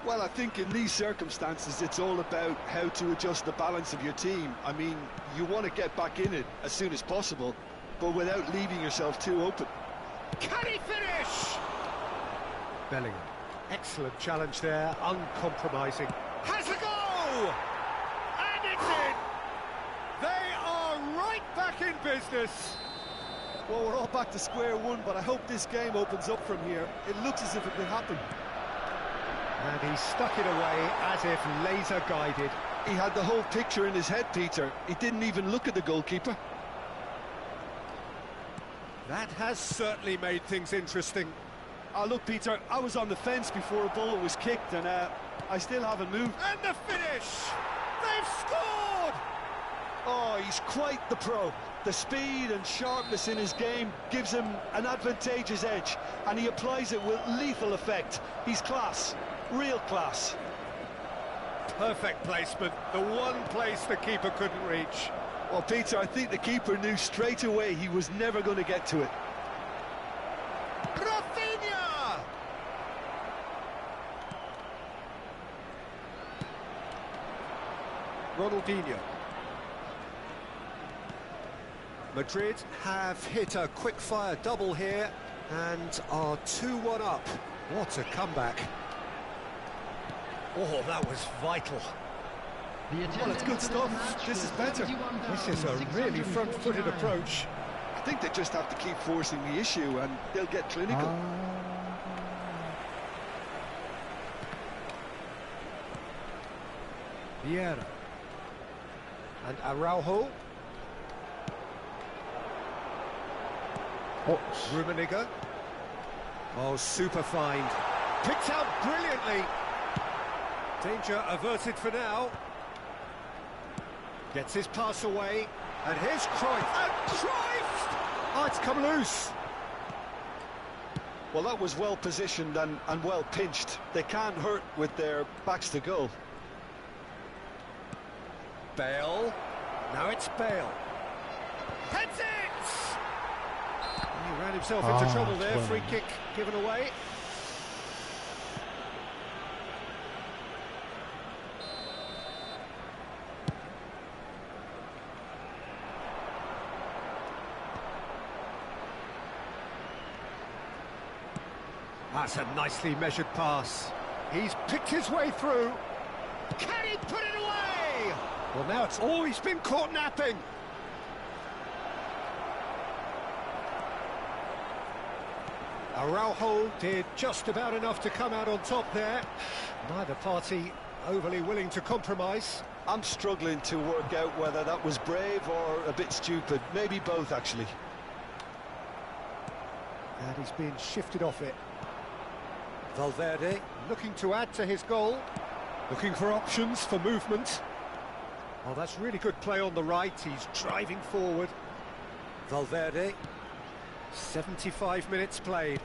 Well, I think in these circumstances, it's all about how to adjust the balance of your team. I mean, you want to get back in it as soon as possible, but without leaving yourself too open. Can he finish? Bellingham. Excellent challenge there, uncompromising. Has a go! And it's in! They are right back in business. Well, we're all back to square one, but I hope this game opens up from here. It looks as if it could happen. And he stuck it away as if laser guided. He had the whole picture in his head, Peter. He didn't even look at the goalkeeper. That has certainly made things interesting. Oh, look, Peter, I was on the fence before a ball was kicked, and I still haven't moved. And the finish! They've scored! Oh, he's quite the pro. The speed and sharpness in his game gives him an advantageous edge, and he applies it with lethal effect. He's class, real class. Perfect placement, the one place the keeper couldn't reach. Well, Peter, I think the keeper knew straight away he was never going to get to it. Rafinha! Ronaldinho. Madrid have hit a quick-fire double here and are 2-1 up. What a comeback. Oh, that was vital. Well, it's good stuff. This is better. This is a really front-footed approach. I think they just have to keep forcing the issue and they'll get clinical. Vieira. And Araujo. Rummenigge. Oh, super find. Picked out brilliantly. Danger averted for now. Gets his pass away. And here's Cruyff. And Cruyff! Oh, it's come loose. Well, that was well positioned and well pinched. They can't hurt with their backs to goal. Bale. Now it's Bale. Heads it! He ran himself into trouble there. Free kick given away. That's a nicely measured pass. He's picked his way through. Can he put it away? Well, now it's... Oh, he's been caught napping. Araujo did just about enough to come out on top there. Neither party overly willing to compromise. I'm struggling to work out whether that was brave or a bit stupid. Maybe both, actually. And he's been shifted off it. Valverde looking to add to his goal. Looking for options for movement. Oh, that's really good play on the right. He's driving forward. Valverde. 75 minutes played.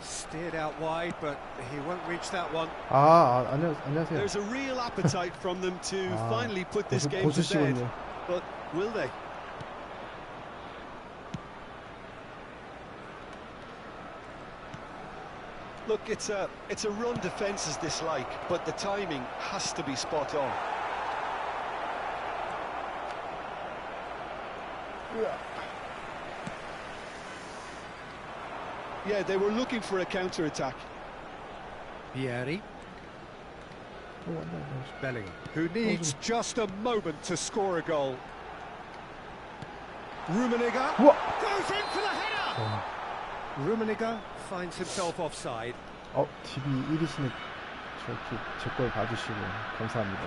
Steered out wide, but he won't reach that one. 안녕하세요. There's a real appetite from them to finally put this game to 고수시군요. bed, but will they? Look, it's a run defence's dislike, but the timing has to be spot on. Yeah, they were looking for a counter-attack. Vieri. Bellingham, who needs just a moment to score a goal. Rummenigge goes in for the header! Rummenigge finds himself offside. TV 1위시네. 저렇게 제 걸 봐주시고 감사합니다.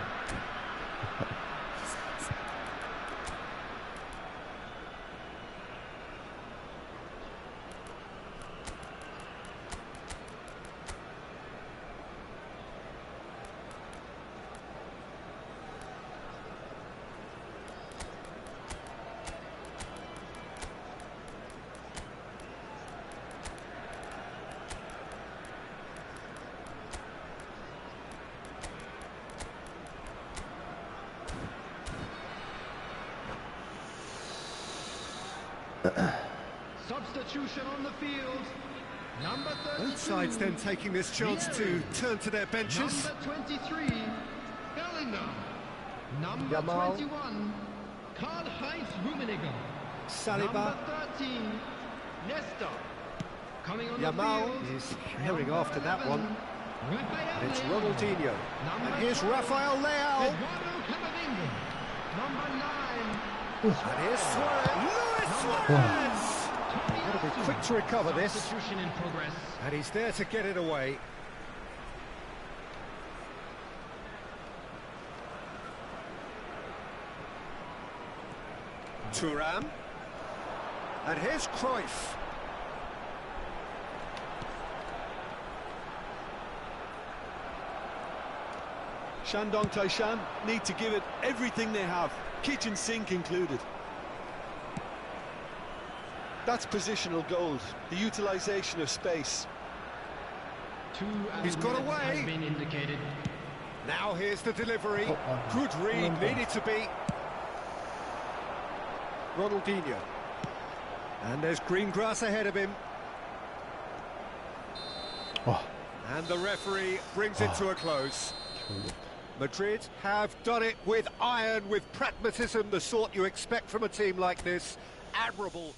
Substitution on the field. Number 32. Both sides then taking this chance to turn to their benches. Number 23, Bellingham. Number Yamal. 21, Karl-Heinz Rummenigge. Saliba. Number 13, Nesta. Coming on Yamal the field. is herring after that one. Rafael And it's Leao. Ronaldinho. Number And here's 12, Rafael Leao. Eduardo Camavinga. Number 9, And here's Suarez. Luis Suarez! Got to be quick to recover this. Substitution in progress. And he's there to get it away. Thuram. And here's Cruyff. Shandong Taishan need to give it everything they have, kitchen sink included. That's positional gold, the utilisation of space. He's got away. Has been indicated. Now here's the delivery. Good read, needed to be. Ronaldinho. And there's green grass ahead of him. And the referee brings it to a close. Madrid have done it with iron, with pragmatism, the sort you expect from a team like this. Admirable.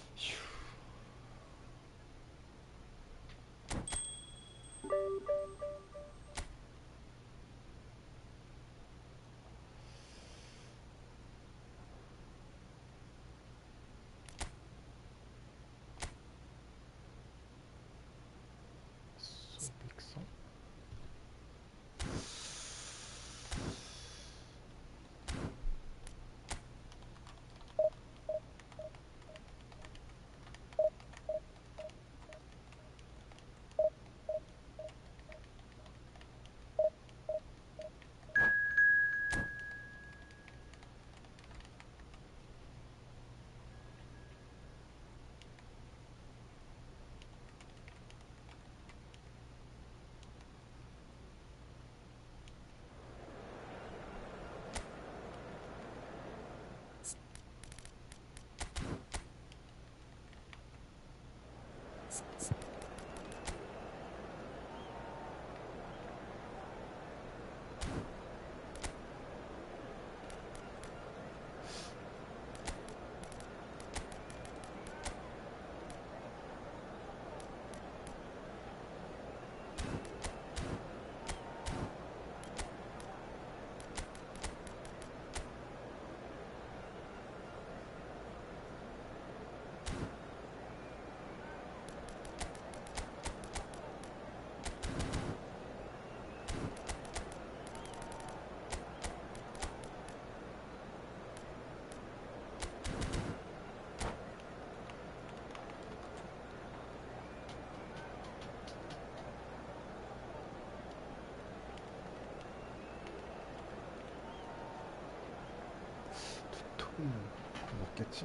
있겠지?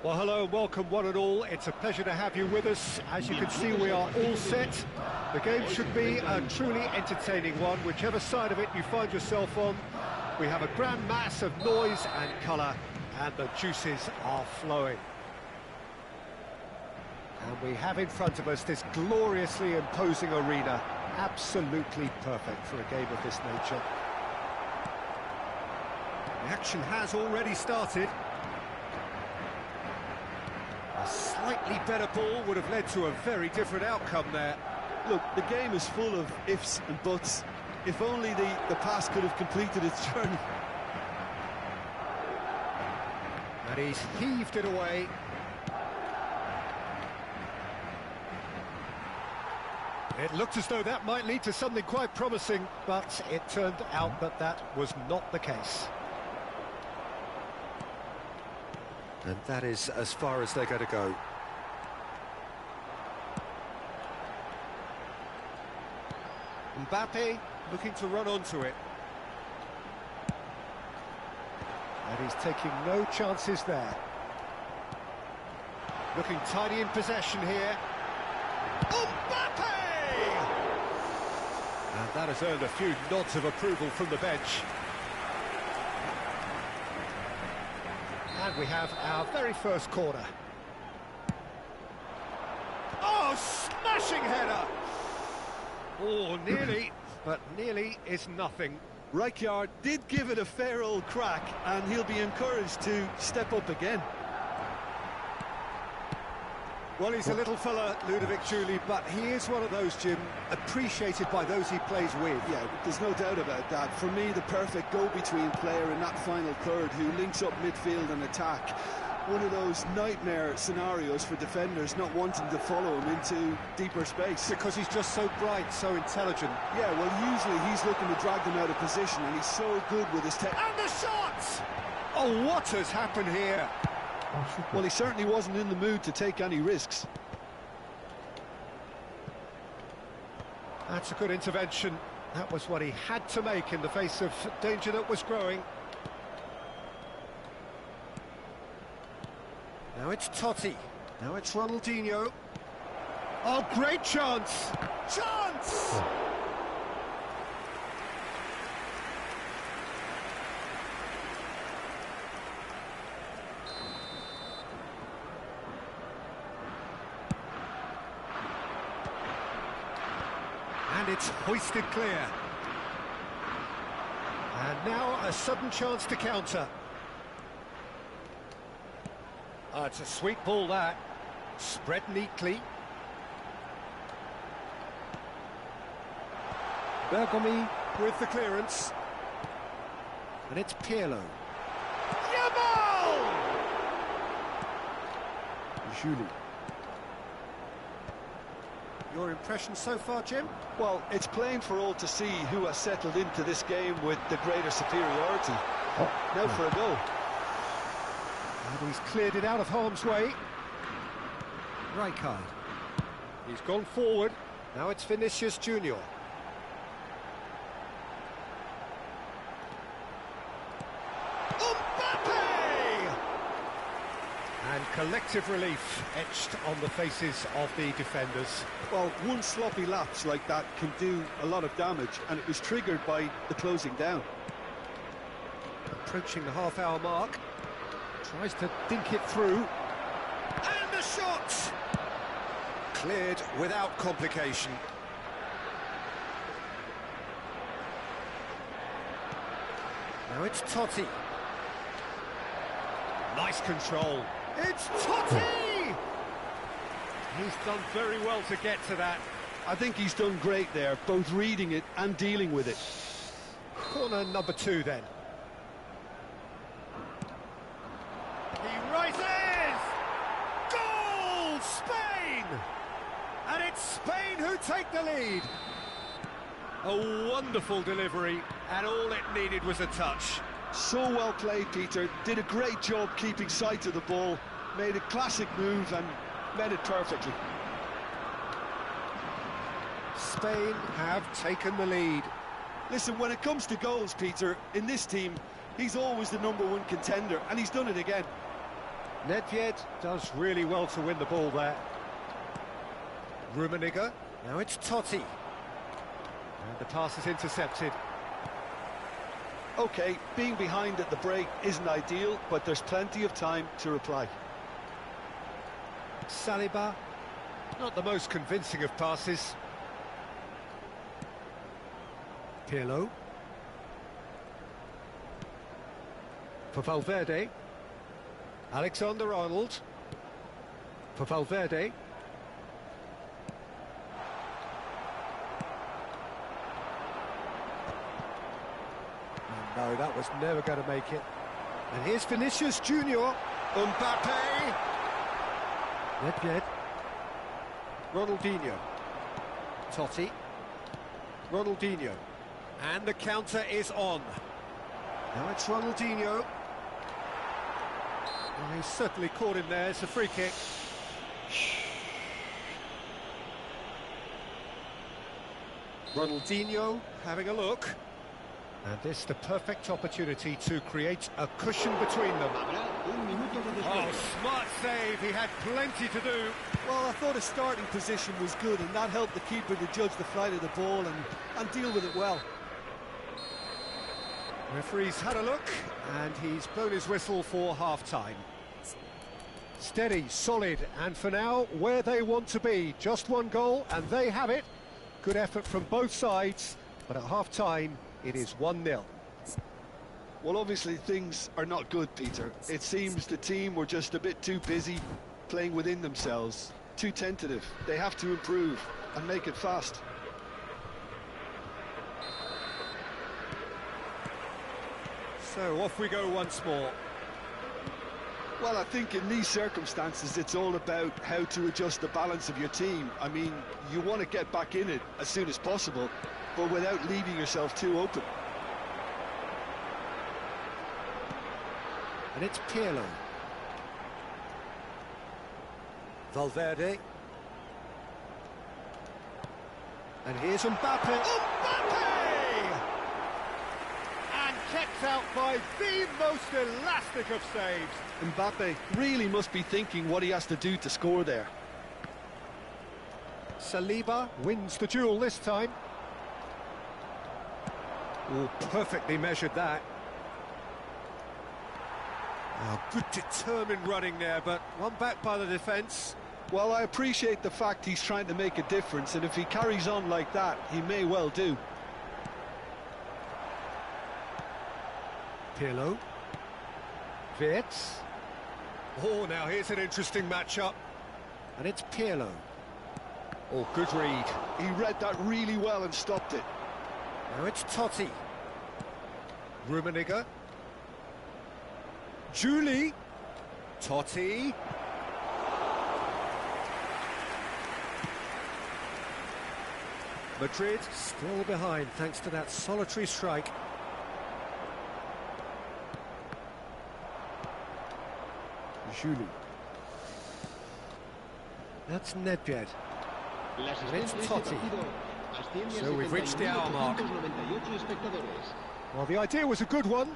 Well, hello and welcome one and all. It's a pleasure to have you with us. As you can see, we are all set. The game should be a truly entertaining one, whichever side of it you find yourself on. We have a grand mass of noise and colour, and the juices are flowing. And we have in front of us this gloriously imposing arena, absolutely perfect for a game of this nature. The action has already started. A slightly better ball would have led to a very different outcome there. Look, the game is full of ifs and buts. If only the pass could have completed its journey. And he's heaved it away. It looked as though that might lead to something quite promising, but it turned out that that was not the case. And that is as far as they're going to go. Mbappe looking to run onto it. And he's taking no chances there. Looking tidy in possession here. Mbappe! And that has earned a few nods of approval from the bench. And we have our very first corner. Oh, smashing header! Oh, nearly, but nearly is nothing. Rijkaard did give it a fair old crack, and he'll be encouraged to step up again. Well, he's a little fella, Ludovic Giuly, but he is one of those, Jim, appreciated by those he plays with. Yeah, there's no doubt about that. For me, the perfect go-between player in that final third who links up midfield and attack. One of those nightmare scenarios for defenders not wanting to follow him into deeper space. Because he's just so bright, so intelligent. Yeah, well, usually he's looking to drag them out of position, and he's so good with his technique. And the shot! Oh, what has happened here? Well, he certainly wasn't in the mood to take any risks. That's a good intervention. That was what he had to make in the face of danger that was growing. Now it's Totti. Now it's Ronaldinho. Oh, great chance! Chance! And it's hoisted clear. And now a sudden chance to counter. Oh, it's a sweet ball, that. Spread neatly. Bergomi with the clearance. And it's Pirlo. Yamal! Giuly. Your impression so far, Jim? Well, it's plain for all to see who has settled into this game with the greater superiority. Now for a goal. And he's cleared it out of harm's way. Rijkaard. He's gone forward. Now it's Vinicius Junior. Mbappe! And collective relief etched on the faces of the defenders. Well, one sloppy lapse like that can do a lot of damage, and it was triggered by the closing down. Approaching the half-hour mark. Tries to dink it through. And the shot! Cleared without complication. Now it's Totti. Nice control. It's Totti! He's done very well to get to that. I think he's done great there, both reading it and dealing with it. Corner number 2 then. He rises! Goal! Spain! And it's Spain who take the lead. A wonderful delivery, and all it needed was a touch. So well played, Peter. Did a great job keeping sight of the ball. Made a classic move and met it perfectly. Spain have taken the lead. Listen, when it comes to goals, Peter, in this team, he's always the #1 contender, and he's done it again. Nedved does really well to win the ball there. Rummenigge, now it's Totti. And the pass is intercepted. OK, being behind at the break isn't ideal, but there's plenty of time to reply. Saliba, not the most convincing of passes. Pirlo. For Valverde. Alexander-Arnold. For Valverde. No, that was never going to make it. And here's Vinicius Junior. Mbappe. Nedved. Ronaldinho. Totti. Ronaldinho. And the counter is on. Now it's Ronaldinho. Well, he's certainly caught him there. It's a free kick. Ronaldinho having a look. And this is the perfect opportunity to create a cushion between them. Oh, smart save. He had plenty to do. Well, I thought his starting position was good, and that helped the keeper to judge the flight of the ball and deal with it well. Referee's had a look, and he's blown his whistle for half-time. Steady, solid, and for now, where they want to be. Just one goal, and they have it. Good effort from both sides, but at half-time, it is 1-0. Well, obviously, things are not good, Peter. It seems the team were just a bit too busy playing within themselves, too tentative. They have to improve and make it fast. So off we go once more. Well, I think in these circumstances, it's all about how to adjust the balance of your team. I mean, you want to get back in it as soon as possible, but without leaving yourself too open. And it's Pirlo. Valverde. And here's Mbappe. Mbappe! And kept out by the most elastic of saves. Mbappe really must be thinking what he has to do to score there. Saliba wins the duel this time. Oh, perfectly measured that. Oh, good determined running there, but one back by the defence. Well, I appreciate the fact he's trying to make a difference, and if he carries on like that, he may well do. Pirlo. Wirtz. Oh, now here's an interesting matchup. And it's Pirlo. Oh, good read. He read that really well and stopped it. Now it's Totti. Rummenigge. Juli. Totti. Madrid still behind thanks to that solitary strike. Juli. That's Nedved. And it's Totti. So we've reached the hour mark. Well, the idea was a good one.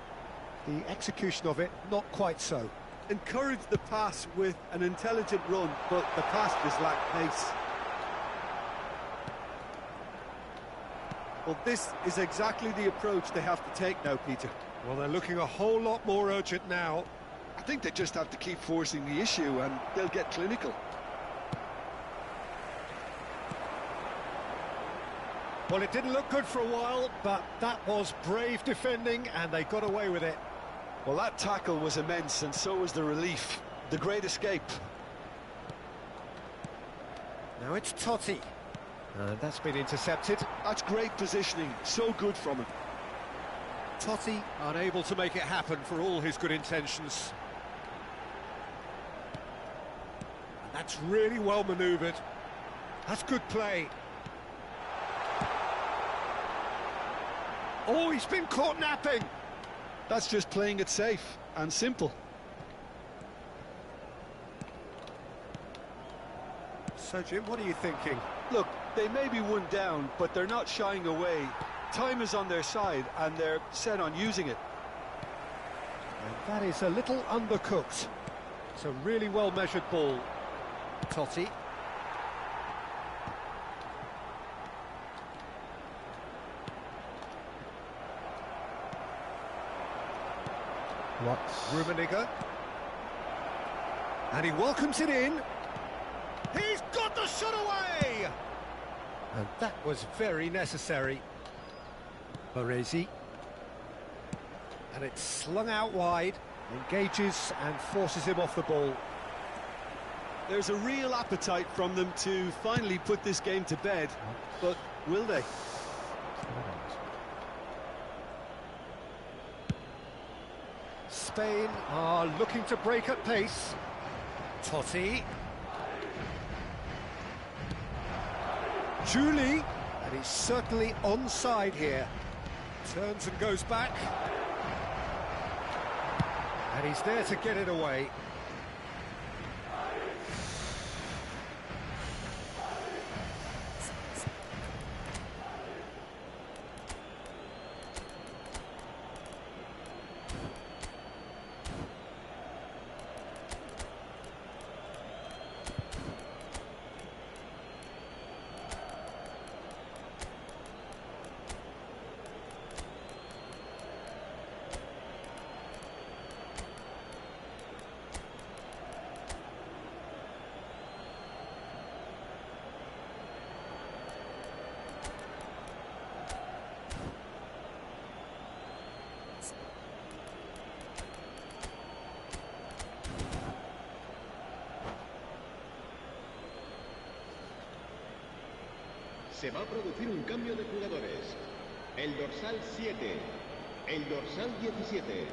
The execution of it, not quite so. Encouraged the pass with an intelligent run, but the pass just lacked pace. Well, this is exactly the approach they have to take now, Peter. Well, they're looking a whole lot more urgent now. I think they just have to keep forcing the issue and they'll get clinical. Well, it didn't look good for a while, but that was brave defending and they got away with it. Well, that tackle was immense, and so was the relief. The great escape. Now it's Totti. And that's been intercepted. That's great positioning, so good from him. Totti unable to make it happen for all his good intentions. And that's really well manoeuvred. That's good play. Oh, he's been caught napping. That's just playing it safe and simple. So, Jim, what are you thinking? Look, they may be one down, but they're not shying away. Time is on their side, and they're set on using it. And that is a little undercooked. It's a really well-measured ball. Totti. What? Rummenigge. And he welcomes it in. He's got the shot away! And that was very necessary. Baresi. And it's slung out wide, engages and forces him off the ball. There's a real appetite from them to finally put this game to bed, but will they? Spain are looking to break at pace. Totti. Julie, and he's certainly onside here. Turns and goes back. And he's there to get it away. Se va a producir un cambio de jugadores. El dorsal 7, el dorsal 17,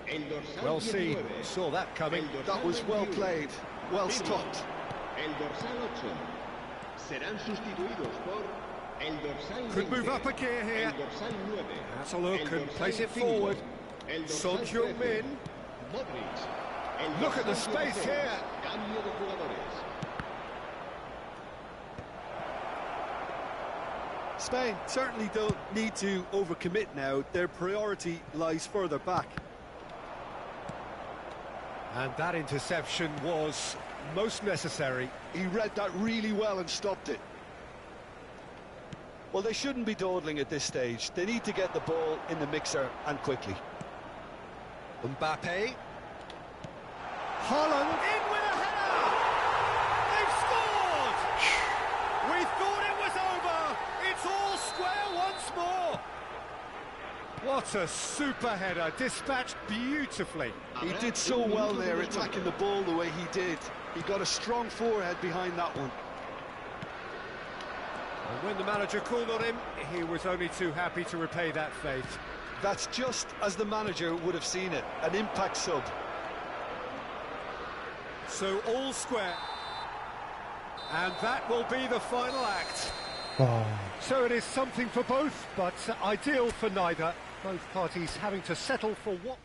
el dorsal Well seen, 19. saw that coming. That was well played, well stopped. El dorsal 8 serán sustituidos por el dorsal 20. Could move up a gear here. El dorsal 9. That's a look el and dorsal place it 5, forward. el Son dorsal Heung-min. 13, Modric. El Look at the dorsal space 16, here. Cambio de jugadores. Spain certainly don't need to overcommit now. Their priority lies further back. And that interception was most necessary. He read that really well and stopped it. Well, they shouldn't be dawdling at this stage. They need to get the ball in the mixer and quickly. Mbappe. Holland in with a header! They've scored! We thought it was over! It's all square once more! What a super header, dispatched beautifully. He did so well there, attacking the ball the way he did. He got a strong forehead behind that one. And when the manager called on him, he was only too happy to repay that faith. That's just as the manager would have seen it, an impact sub. So all square. And that will be the final act. 와. So it is something for both, but ideal for neither. Both parties having to settle for what...